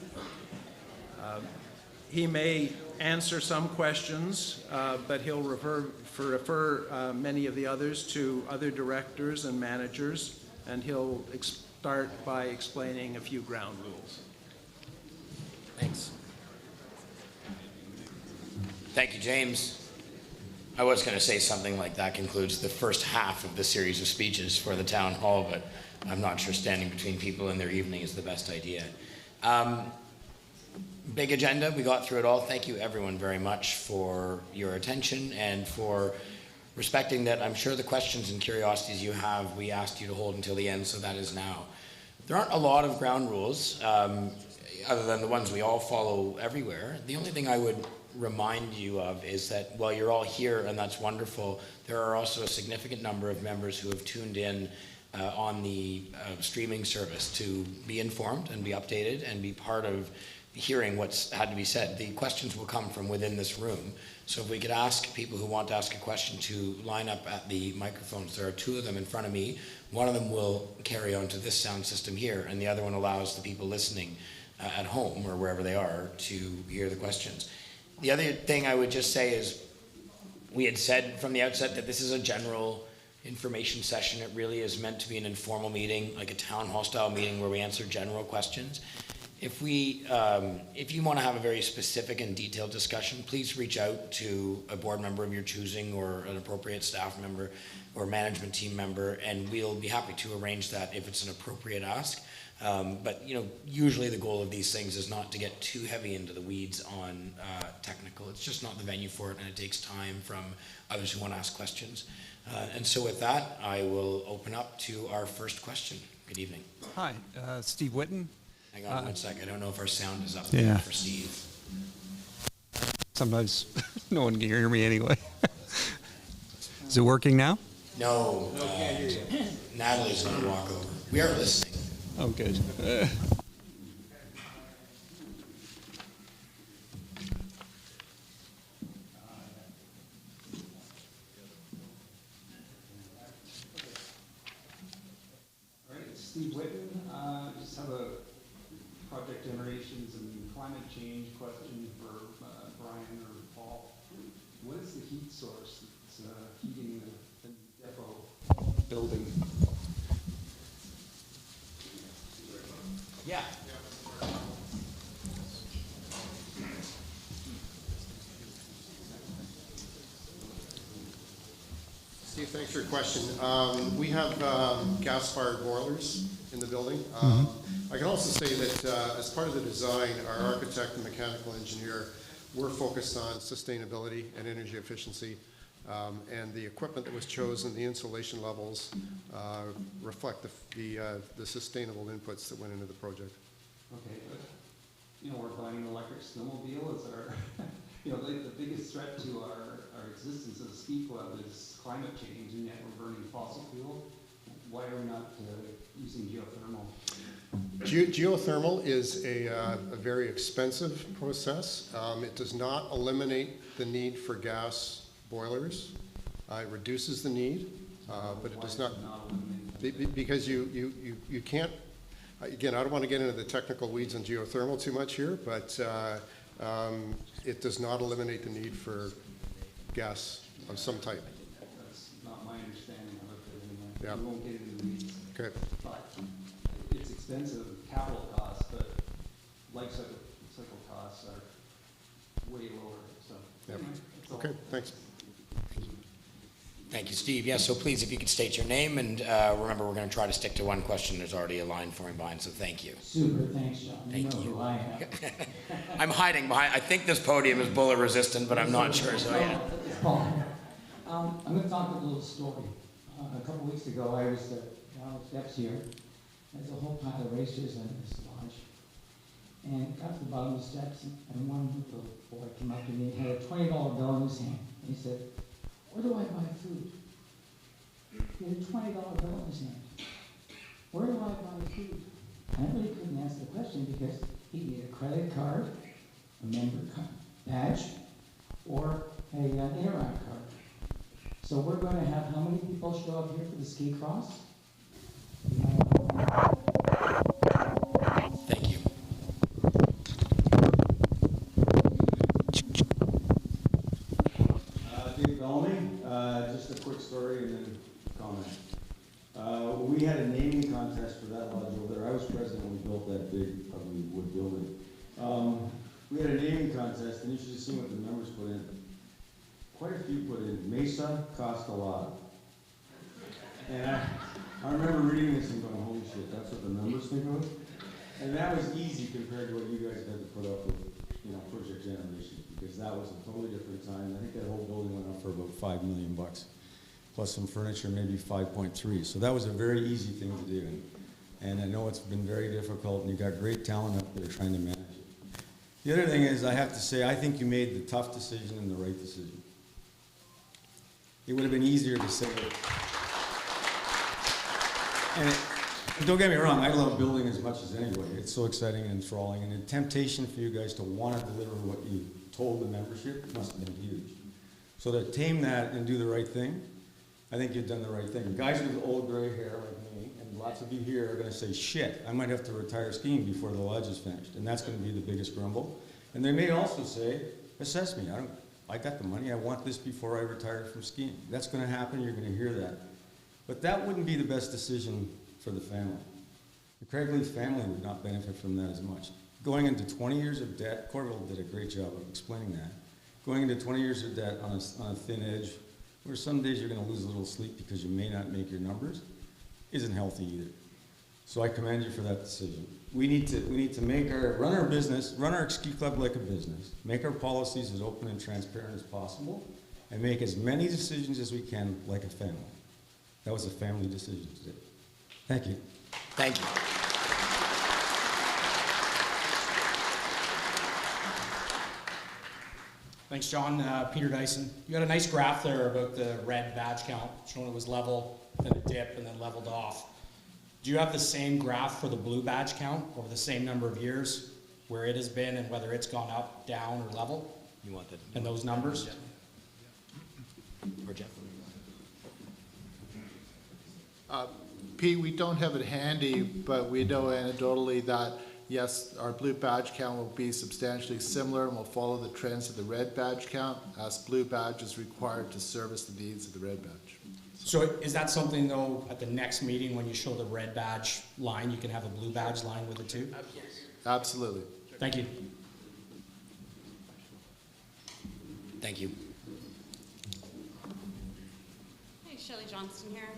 He may answer some questions, but he'll refer many of the others to other directors and managers and he'll start by explaining a few ground rules. Thanks. Thank you, James. I was going to say something like that concludes the first half of the series of speeches for the town hall, but I'm not sure standing between people in their evening is the best idea. Big agenda, we got through it all. Thank you everyone very much for your attention and for respecting that. I'm sure the questions and curiosities you have, we asked you to hold until the end, so that is now. There aren't a lot of ground rules, other than the ones we all follow everywhere. The only thing I would remind you of is that while you're all here, and that's wonderful, there are also a significant number of members who have tuned in on the streaming service to be informed and be updated and be part of hearing what's had to be said. The questions will come from within this room. So if we could ask people who want to ask a question to line up at the microphones. There are two of them in front of me. One of them will carry on to this sound system here, and the other one allows the people listening at home or wherever they are to hear the questions. The other thing I would just say is we had said from the outset that this is a general information session. It really is meant to be an informal meeting, like a town hall style meeting where we answer general questions. If you want to have a very specific and detailed discussion, please reach out to a board member of your choosing or an appropriate staff member or management team member, and we'll be happy to arrange that if it's an appropriate ask. But usually the goal of these things is not to get too heavy into the weeds on technical. It's just not the venue for it, and it takes time from others who want to ask questions. And so with that, I will open up to our first question. Good evening. Hi, Steve Whitten. Hang on 1 sec. I don't know if our sound is up Yeah. for Steve. Sometimes no one can hear me anyway. Is it working now? No, Natalie's going to walk over. We are listening. Oh, good. All right, Steve Whitten. Just have a project generations and climate change question for Brian or Paul. What is the heat source that's heating the depot building? Yeah. Steve, thanks for your question. We have gas-fired boilers in the building. I can also say that as part of the design, our architect and mechanical engineer were focused on sustainability and energy efficiency, and the equipment that was chosen, the insulation levels, reflect the sustainable inputs that went into the project. Okay, but we're buying an electric snowmobile as our, the biggest threat to our existence as a ski club is climate change, and yet we're burning fossil fuel. Why are we not using geothermal? Geothermal is a very expensive process. It does not eliminate the need for gas boilers. It reduces the need, but it does not, because you can't, again, I don't want to get into the technical weeds on geothermal too much here, but it does not eliminate the need for gas of some type. That's not my understanding of it anyway. Yeah. We won't get into the weeds. Okay. But it's expensive capital costs, but life cycle costs are way lower, so. Yep. Anyway, that's all. Okay, thanks. Thank you, Steve. Yes, so please, if you could state your name, and remember, we're going to try to stick to one question. There's already a line forming behind, so thank you. Super, thanks, John. Thank you know you. who I am. I'm hiding behind, I think this podium is bullet resistant, but I'm not sure, so yeah. Paul, I'm going to talk a little story. A couple weeks ago, I was down the steps here. There's a whole pile of racers in this lodge. And got to the bottom of the steps, and one little boy came up to me and had a $20 bill in his hand. And he said, "Where do I buy food?" He had a $20 bill in his hand. Where do I buy food? And I really couldn't answer the question because he needed a credit card, a member badge, or a Interact card. So we're going to have how many people show up here for the ski cross? Thank you. Dave Bellamy, just a quick story and then comment. We had a naming contest for that lodge over there. I was president when we built that big, ugly wood building. We had a naming contest, and you should have seen what the members put in. Quite a few put in Mesa Costalada. And I remember reading this and going, holy shit, that's what the members think of it? And that was easy compared to what you guys had to put up with, you know, Project Generation, because that was a totally different time. I think that whole building went up for about $5 million, plus some furniture, maybe 5.3. So that was a very easy thing to do. And I know it's been very difficult, and you've got great talent up there trying to manage it. The other thing is, I have to say, I think you made the tough decision and the right decision. It would have been easier to say it. And don't get me wrong, I love building as much as anybody. It's so exciting and enthralling, and the temptation for you guys to want to deliver what you told the membership must have been huge. So to tame that and do the right thing, I think you've done the right thing. Guys with old gray hair like me, and lots of you here are going to say, shit, I might have to retire skiing before the lodge is finished, and that's going to be the biggest grumble. And they may also say, assess me, I got the money, I want this before I retire from skiing. That's going to happen, you're going to hear that. But that wouldn't be the best decision for the family. The Craigleith family would not benefit from that as much. Going into 20 years of debt, Corville did a great job of explaining that. Going into 20 years of debt on a thin edge, where some days you're going to lose a little sleep because you may not make your numbers, isn't healthy either. So I commend you for that decision. We need to run our business, run our ski club like a business, make our policies as open and transparent as possible, and make as many decisions as we can like a family. That was a family decision today. Thank you. Thank you. Thanks, John. Peter Dyson. You had a nice graph there about the red badge count, showing it was level, then a dip, and then leveled off. Do you have the same graph for the blue badge count over the same number of years, where it has been and whether it's gone up, down, or level? You want that? And those numbers? Or Jeff? Pete, we don't have it handy, but we know anecdotally that, yes, our blue badge count will be substantially similar and will follow the trends of the red badge count, as blue badge is required to service the needs of the red badge. So is that something, though, at the next meeting when you show the red badge line, you can have a blue badge line with it too? Yes. Absolutely. Thank you. Thank you. Hey, Shelley Johnston here.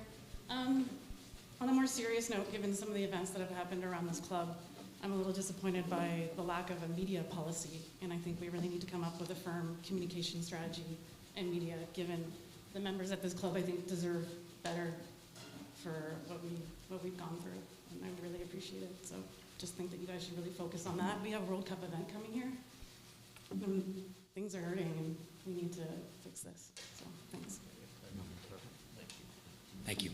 On a more serious note, given some of the events that have happened around this club, I'm a little disappointed by the lack of a media policy, and I think we really need to come up with a firm communication strategy and media, given the members at this club, I think, deserve better for what we've gone through, and I really appreciate it. So just think that you guys should really focus on that. We have a World Cup event coming here, and things are hurting, and we need to fix this. So thanks. Thank you.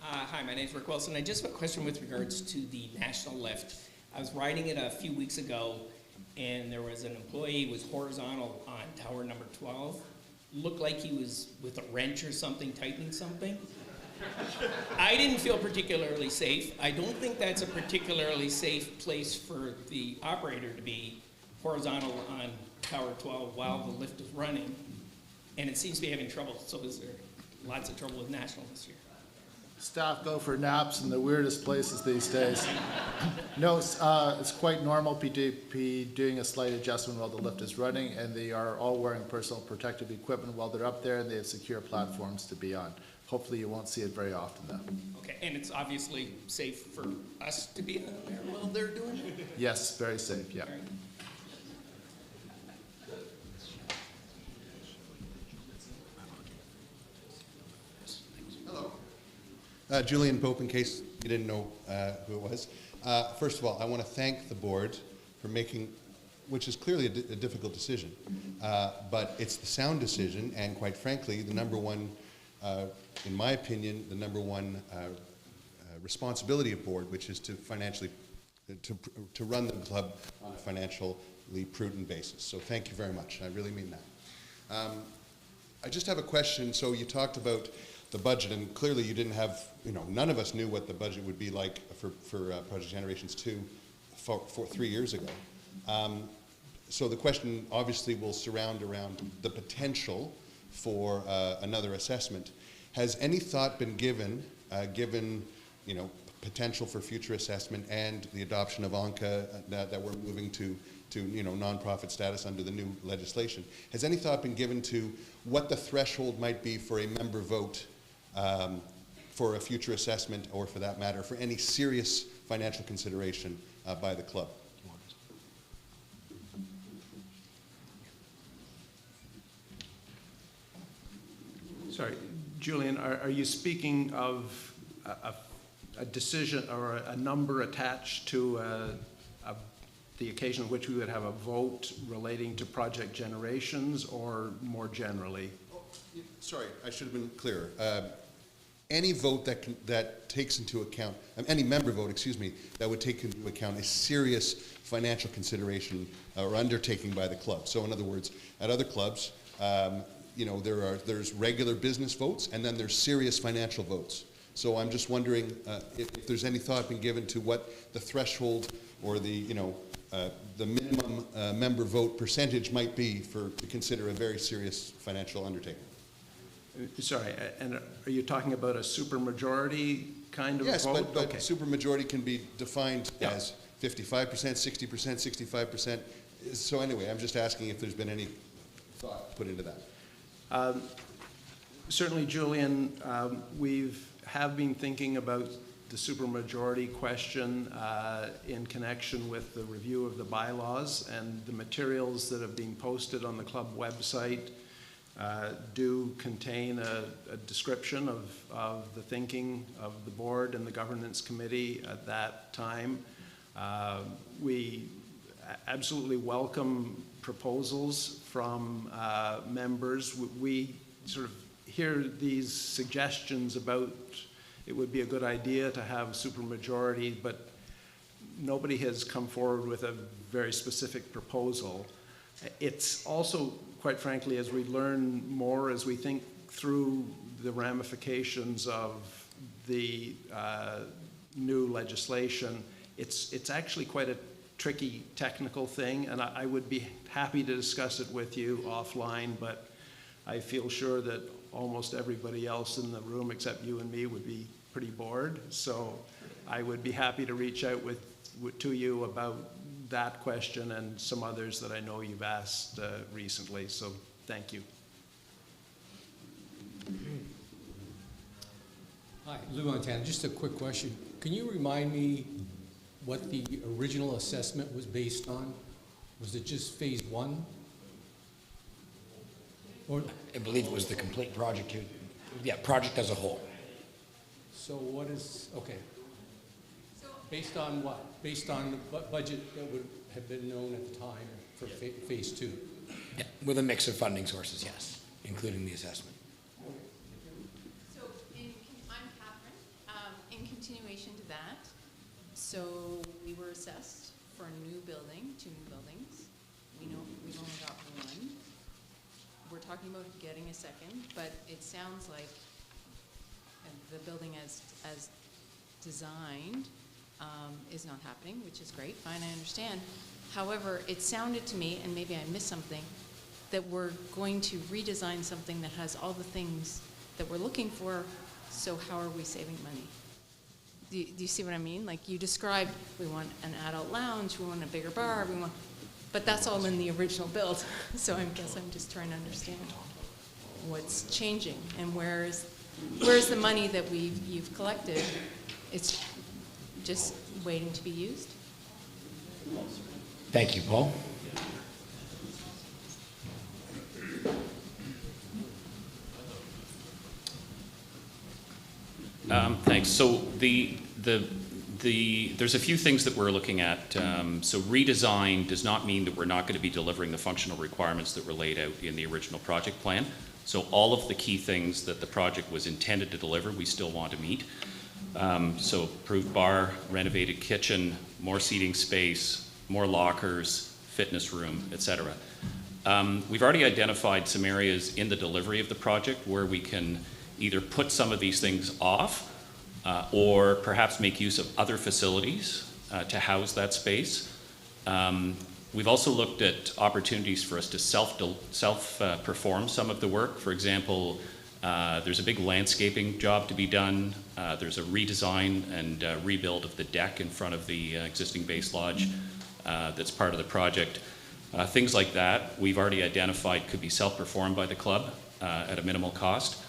Hi, my name is Rick Wilson. I just have a question with regards to the national lift. I was riding it a few weeks ago, and there was an employee who was horizontal on tower number 12. Looked like he was with a wrench or something, tightening something. I didn't feel particularly safe. I don't think that's a particularly safe place for the operator to be horizontal on tower 12 while the lift is running. And it seems to be having trouble. So is there lots of trouble with national this year? Staff go for naps in the weirdest places these days. No, it's quite normal be doing a slight adjustment while the lift is running, and they are all wearing personal protective equipment while they're up there, and they have secure platforms to be on. Hopefully you won't see it very often though. Okay, and it's obviously safe for us to be on there while they're doing it? Yes, very safe, yeah. Julian Pope, in case you didn't know who it was. First of all, I want to thank the board for making, which is clearly a difficult decision, but it's the sound decision, and quite frankly, the number one, in my opinion, the number one responsibility of board, which is to financially, to run the club on a financially prudent basis. So thank you very much. I really mean that. I just have a question. So you talked about the budget, and clearly you didn't have, none of us knew what the budget would be like for Project Generations 2 3 years ago. So the question obviously will surround around the potential for another assessment. Has any thought been given, given potential for future assessment and the adoption of ANCA that we're moving to nonprofit status under the new legislation? Has any thought been given to what the threshold might be for a member vote for a future assessment, or for that matter, for any serious financial consideration by the club? Sorry, Julian, are you speaking of a decision or a number attached to the occasion on which we would have a vote relating to project generations, or more generally? Sorry, I should have been clearer. Any vote that takes into account, any member vote, excuse me, that would take into account a serious financial consideration or undertaking by the club. So in other words, at other clubs, there's regular business votes, and then there's serious financial votes. So I'm just wondering if there's any thought been given to what the threshold or the minimum member vote percentage might be to consider a very serious financial undertaking. Sorry, and are you talking about a supermajority kind of vote? Yes, but supermajority can be defined as 55%, 60%, 65%. So anyway, I'm just asking if there's been any thought put into that. Certainly, Julian, we have been thinking about the supermajority question in connection with the review of the bylaws, and the materials that have been posted on the club website do contain a description of the thinking of the board and the governance committee at that time. We absolutely welcome proposals from members. We sort of hear these suggestions about it would be a good idea to have supermajority, but nobody has come forward with a very specific proposal. It's also, quite frankly, as we learn more, as we think through the ramifications of the new legislation, it's actually quite a tricky technical thing, and I would be happy to discuss it with you offline, but I feel sure that almost everybody else in the room except you and me would be pretty bored. So I would be happy to reach out to you about that question and some others that I know you've asked recently. So thank you. Hi, Lou Montana. Just a quick question. Can you remind me what the original assessment was based on? Was it just phase one? Or I believe it was the complete project. Yeah, project as a whole. so what is, okay. Based on what? Based on the budget that would have been known at the time for phase two? Yeah, with a mix of funding sources, yes, including the assessment. So I'm Catherine. In continuation to that, so we were assessed for a new building, 2 new buildings. We know we've only got 1. We're talking about getting a second, but it sounds like the building as designed is not happening, which is great, fine, I understand. However, it sounded to me, and maybe I missed something, that we're going to redesign something that has all the things that we're looking for, so how are we saving money? Do you see what I mean? Like you described, we want an adult lounge, we want a bigger bar, but that's all in the original build. So I guess I'm just trying to understand what's changing and where's the money that you've collected? It's just waiting to be used. Thank you, Paul. Thanks. So there's a few things that we're looking at. So redesign does not mean that we're not going to be delivering the functional requirements that were laid out in the original project plan. So all of the key things that the project was intended to deliver, we still want to meet. So improved bar, renovated kitchen, more seating space, more lockers, fitness room, etc. We've already identified some areas in the delivery of the project where we can either put some of these things off or perhaps make use of other facilities to house that space. We've also looked at opportunities for us to self-perform some of the work. For example, there's a big landscaping job to be done. There's a redesign and rebuild of the deck in front of the existing base lodge that's part of the project. Things like that we've already identified could be self-performed by the club at a minimal cost.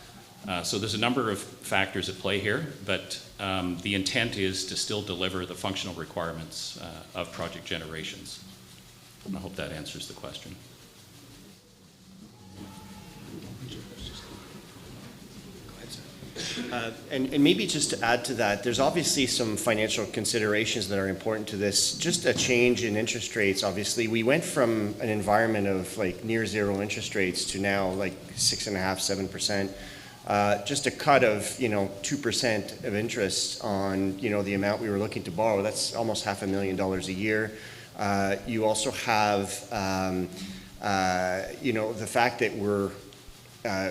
So there's a number of factors at play here, but the intent is to still deliver the functional requirements of project generations. And I hope that answers the question. And maybe just to add to that, there's obviously some financial considerations that are important to this. Just a change in interest rates, obviously. We went from an environment of like near zero interest rates to now like 6.5%, 7%. Just a cut of, 2% of interest on, the amount we were looking to borrow. That's almost $500,000 a year. You also have, the fact that we're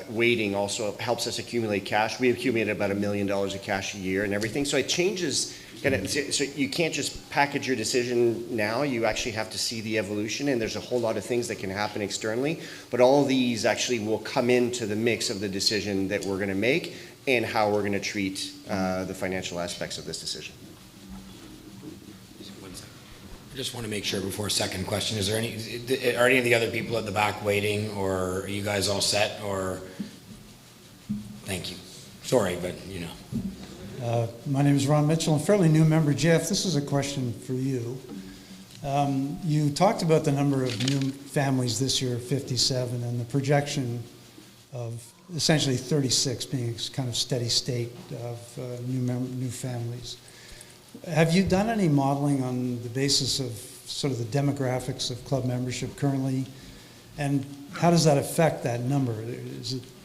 waiting also helps us accumulate cash. We accumulate about $1 million of cash a year and everything. So it changes, so you can't just package your decision now. You actually have to see the evolution, and there's a whole lot of things that can happen externally. But all of these actually will come into the mix of the decision that we're going to make and how we're going to treat the financial aspects of this decision. I just want to make sure before second question, are any of the other people at the back waiting, or are you guys all set, or? Thank you. Sorry, but My name is Ron Mitchell. I'm a fairly new member. Jeff, this is a question for you. You talked about the number of new families this year, 57, and the projection of essentially 36 being a kind of steady state of new families. Have you done any modeling on the basis of sort of the demographics of club membership currently? And how does that affect that number?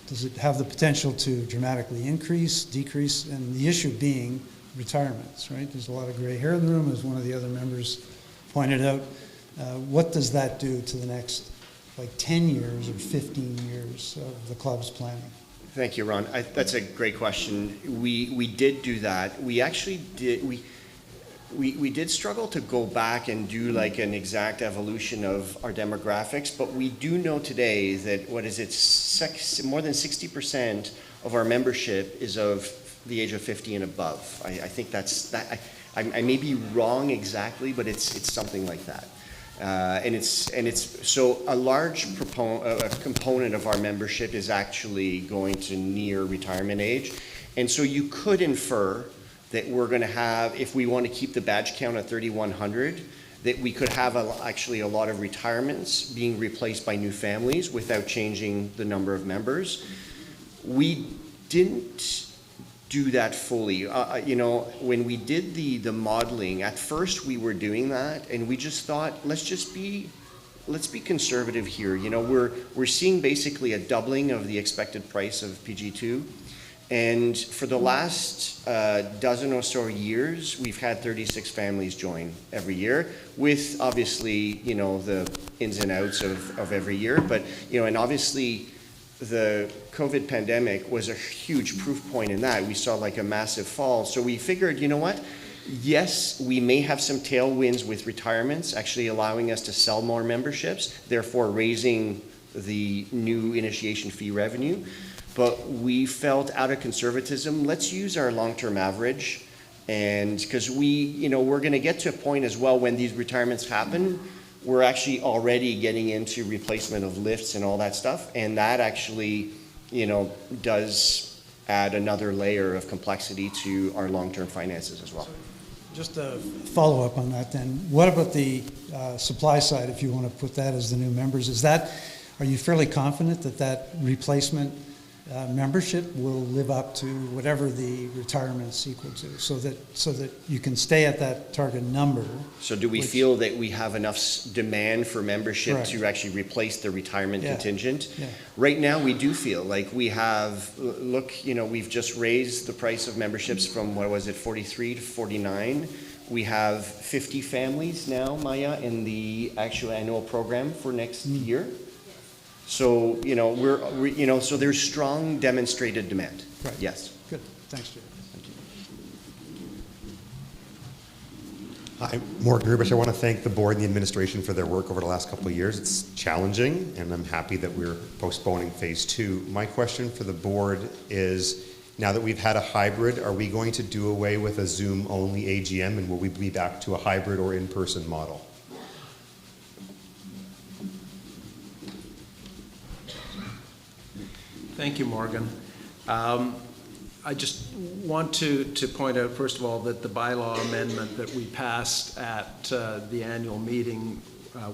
Does it have the potential to dramatically increase, decrease? And the issue being retirements, right? There's a lot of gray hair in the room, as one of the other members pointed out. What does that do to the next 10 years or 15 years of the club's planning? Thank you, Ron. That's a great question. We did do that. We actually did. We did struggle to go back and do an exact evolution of our demographics, but we do know today that more than 60% of our membership is of the age of 50 and above. I think that's that. I may be wrong exactly, but it's something like that. And it's so a large component of our membership is actually going to near retirement age, and so you could infer that we're going to have, if we want to keep the badge count at 3,100, that we could have actually a lot of retirements being replaced by new families without changing the number of members. We didn't do that fully. When we did the modeling, at first we were doing that, and we just thought, let's be conservative here. We're seeing basically a doubling of the expected price of PG2. And for the last dozen or so years, we've had 36 families join every year, with obviously, the ins and outs of every year. But, and obviously the COVID pandemic was a huge proof point in that. We saw a massive fall. So we figured, yes, we may have some tailwinds with retirements, actually allowing us to sell more memberships, therefore raising the new initiation fee revenue. But we felt, out of conservatism, let's use our long-term average, and because we're going to get to a point as well when these retirements happen, we're actually already getting into replacement of lifts and all that stuff, and that actually, does add another layer of complexity to our long-term finances as well. Just a follow-up on that then. What about the supply side, if you want to put that as the new members? Are you fairly confident that replacement membership will live up to whatever the retirement's equal to, so that you can stay at that target number? So do we feel that we have enough demand for membership Correct. to actually replace the retirement contingent? Yeah. Right now, we do feel like we have, we've just raised the price of memberships from, 43 to 49. We have 50 families now, Maya, in the actual annual program for next year. So, so there's strong demonstrated demand. Right. Yes. Good. Thanks, Jerry. Thank you. Hi, Morgan Rubish. I want to thank the board and the administration for their work over the last couple of years. It's challenging, and I'm happy that we're postponing phase 2. My question for the board is, now that we've had a hybrid, are we going to do away with a Zoom-only AGM, and will we be back to a hybrid or in-person model? Thank you, Morgan. I just want to point out, first of all, that the bylaw amendment that we passed at the annual meeting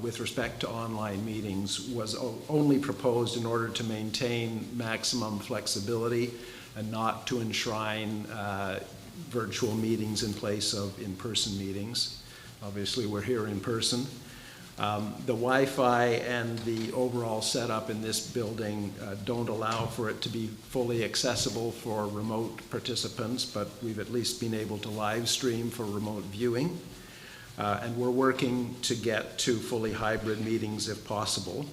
with respect to online meetings was only proposed in order to maintain maximum flexibility and not to enshrine virtual meetings in place of in-person meetings. Obviously, we're here in person. The Wi-Fi and the overall setup in this building don't allow for it to be fully accessible for remote participants, but we've at least been able to live stream for remote viewing. And we're working to get to fully hybrid meetings if possible.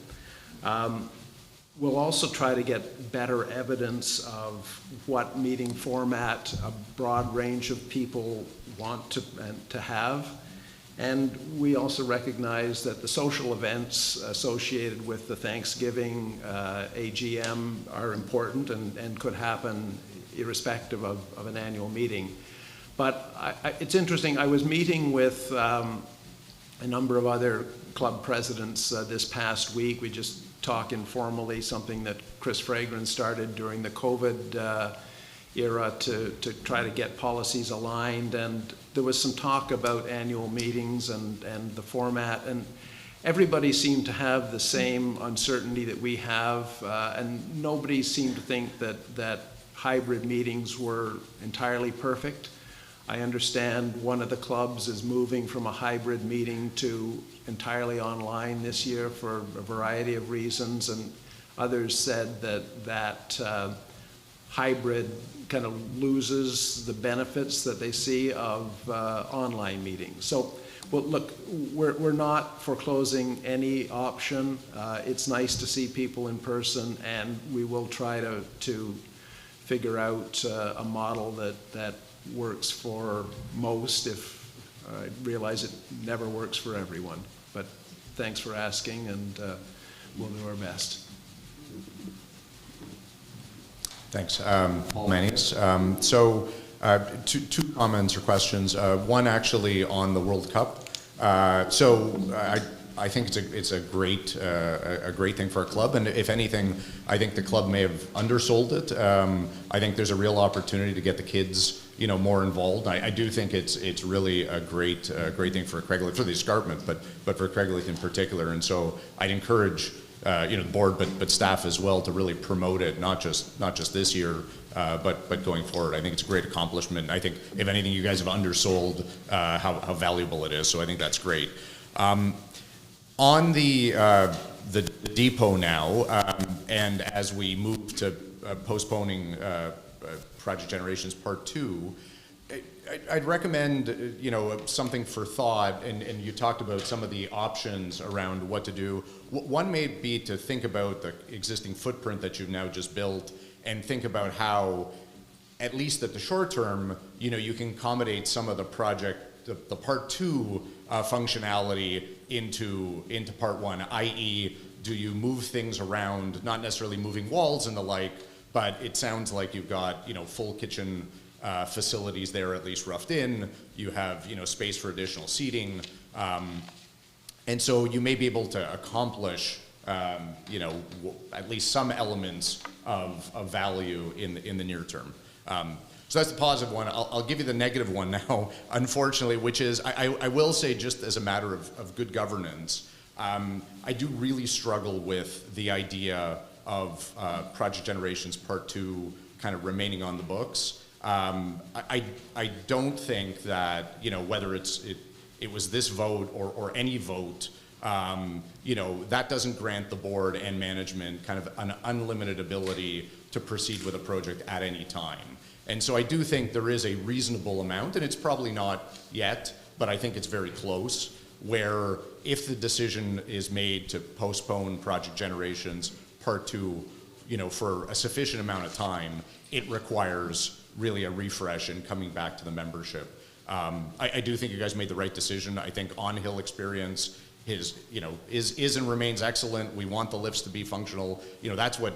We'll also try to get better evidence of what meeting format a broad range of people want to have. And we also recognize that the social events associated with the Thanksgiving AGM are important and could happen irrespective of an annual meeting. But it's interesting, I was meeting with a number of other club presidents this past week. We just talked informally, something that Chris Fragrance started during the COVID era to try to get policies aligned, and there was some talk about annual meetings and the format, and everybody seemed to have the same uncertainty that we have, and nobody seemed to think that hybrid meetings were entirely perfect. I understand one of the clubs is moving from a hybrid meeting to entirely online this year for a variety of reasons, and others said that hybrid kind of loses the benefits that they see of online meetings. So, well, look, we're not foreclosing any option. It's nice to see people in person, and we will try to figure out a model that works for most. If I realize it never works for everyone, but thanks for asking, and we'll do our best. Thanks. Paul Mannings. Two comments or questions. One actually on the World Cup. I think it's a great thing for our club, and if anything, I think the club may have undersold it. I think there's a real opportunity to get the kids, more involved. I do think it's really a great thing for Craigleith, for the escarpment, but for Craigleith in particular. And so I'd encourage the board, but staff as well, to really promote it, not just this year, but going forward. I think it's a great accomplishment. I think, if anything, you guys have undersold how valuable it is. So I think that's great. On the depot now, and as we move to postponing Project Generations Part 2, I'd recommend, something for thought, and you talked about some of the options around what to do. One may be to think about the existing footprint that you've now just built and think about how, at least at the short term, you can accommodate some of the Part 2 functionality into Part 1, i.e., do you move things around, not necessarily moving walls and the like, but it sounds like you've got, full kitchen facilities there, at least roughed in. You have, space for additional seating. And so you may be able to accomplish, at least some elements of value in the near term. So that's the positive one. I'll give you the negative one now, unfortunately, which is, I will say, just as a matter of good governance, I do really struggle with the idea of Project Generations Part 2 kind of remaining on the books. I don't think that, whether it was this vote or any vote, that doesn't grant the board and management kind of an unlimited ability to proceed with a project at any time. And so I do think there is a reasonable amount, and it's probably not yet, but I think it's very close, where if the decision is made to postpone Project Generations Part 2, for a sufficient amount of time, it requires really a refresh and coming back to the membership. I do think you guys made the right decision. I think on-hill experience is and remains excellent. We want the lifts to be functional. That's what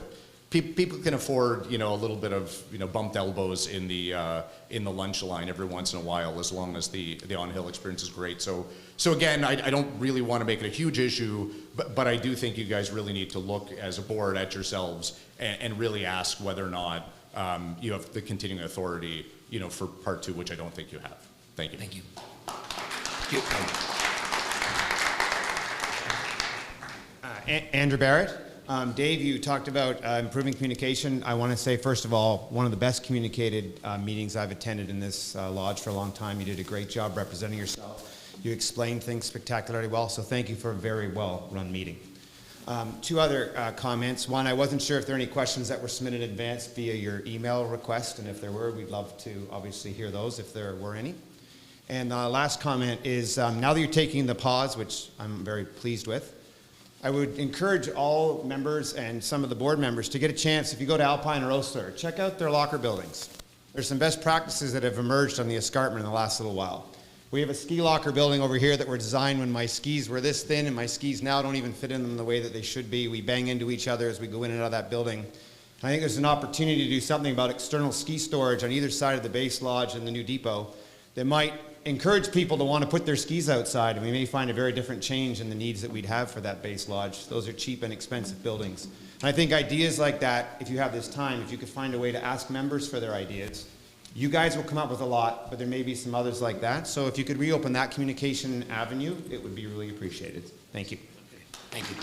people can afford. A little bit of bumped elbows in the lunch line every once in a while, as long as the on-hill experience is great. So again, I don't really want to make it a huge issue, but I do think you guys really need to look as a board at yourselves and really ask whether or not you have the continuing authority, for part 2, which I don't think you have. Thank you. Thank you. Andrew Barrett. Dave, you talked about improving communication. I want to say, first of all, one of the best communicated meetings I've attended in this lodge for a long time. You did a great job representing yourself. You explained things spectacularly well, so thank you for a very well-run meeting. 2 other comments. One, I wasn't sure if there are any questions that were submitted in advance via your email request, and if there were, we'd love to obviously hear those if there were any. And last comment is, now that you're taking the pause, which I'm very pleased with, I would encourage all members and some of the board members to get a chance, if you go to Alpine or Osler, check out their locker buildings. There's some best practices that have emerged on the escarpment in the last little while. We have a ski locker building over here that were designed when my skis were this thin, and my skis now don't even fit in them the way that they should be. We bang into each other as we go in and out of that building. I think there's an opportunity to do something about external ski storage on either side of the base lodge and the new depot that might encourage people to want to put their skis outside, and we may find a very different change in the needs that we'd have for that base lodge. Those are cheap and expensive buildings. And I think ideas like that, if you have this time, if you could find a way to ask members for their ideas, you guys will come up with a lot, but there may be some others like that. So if you could reopen that communication avenue, it would be really appreciated. Thank you. Thank you.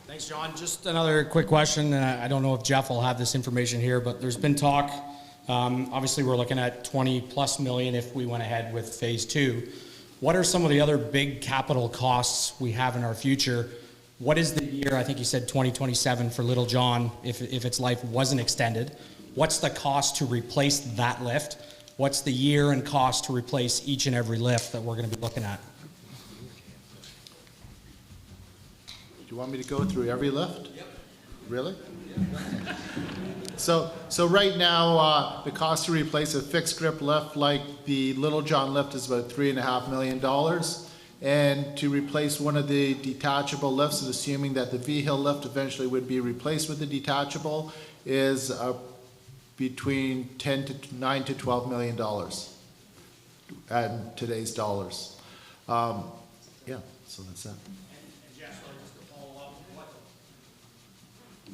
Thanks, John. Just another quick question, and I don't know if Jeff will have this information here, but there's been talk, obviously we're looking at 20+ million if we went ahead with phase 2. What are some of the other big capital costs we have in our future? What is the year, I think you said 2027 for Little John, if its life wasn't extended. What's the cost to replace that lift? What's the year and cost to replace each and every lift that we're going to be looking at? Do you want me to go through every lift? Yep. Really? So right now, the cost to replace a fixed grip lift like the Little John lift is about $3.5 million. And to replace one of the detachable lifts, and assuming that the V-Hill lift eventually would be replaced with the detachable, is between $9 to $12 million at today's dollars. Yeah, so that's that.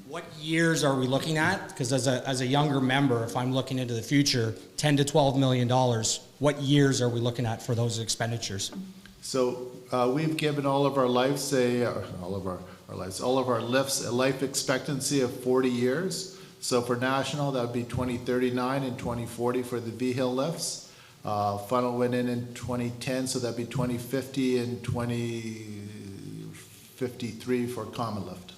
What years are we looking at? Because as a younger member, if I'm looking into the future, $10 to $12 million, what years are we looking at for those expenditures? So we've given all of our lives all of our lifts a life expectancy of 40 years. So for national, that would be 2039 and 2040 for the V-Hill lifts. Funnel went in 2010, so that'd be 2050 and 2053 for common lift.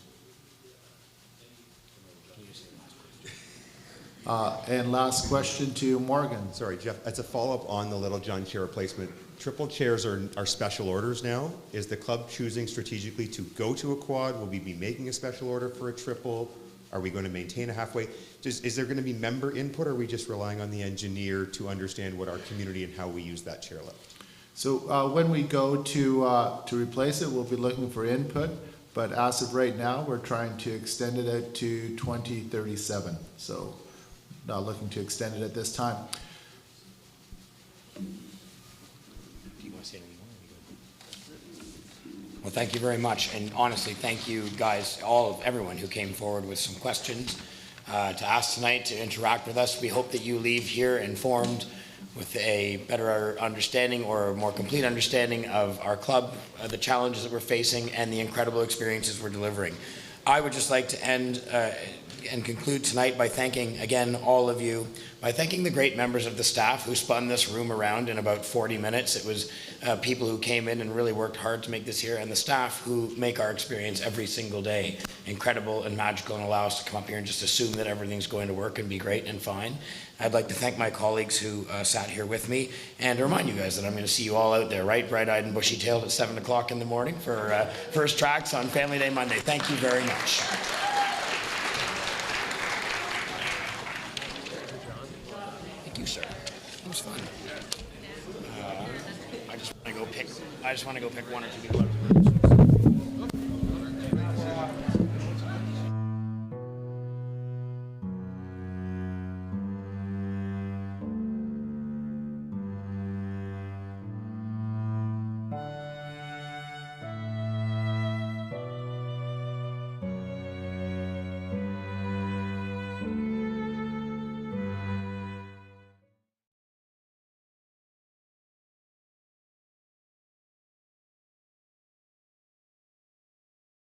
And last question to Morgan. Sorry, Jeff, as a follow-up on the Little John chair replacement, triple chairs are special orders now. Is the club choosing strategically to go to a quad? Will we be making a special order for a triple? Are we going to maintain a halfway? Is there going to be member input, or are we just relying on the engineer to understand what our community and how we use that chair lift? So when we go to replace it, we'll be looking for input. But as of right now, we're trying to extend it out to 2037. So not looking to extend it at this time. Well, thank you very much, and honestly, thank you guys, everyone who came forward with some questions to ask tonight, to interact with us. We hope that you leave here informed with a better understanding or a more complete understanding of our club, the challenges that we're facing, and the incredible experiences we're delivering. I would just like to end and conclude tonight by thanking, again, all of you, by thanking the great members of the staff who spun this room around in about 40 minutes. It was people who came in and really worked hard to make this here, and the staff who make our experience every single day incredible and magical and allow us to come up here and just assume that everything's going to work and be great and fine. I'd like to thank my colleagues who sat here with me, and to remind you guys that I'm going to see you all out there, right, bright-eyed and bushy-tailed at 7 o'clock in the morning for First Tracks on Family Day Monday. Thank you very much. go pick one or two people out of the group.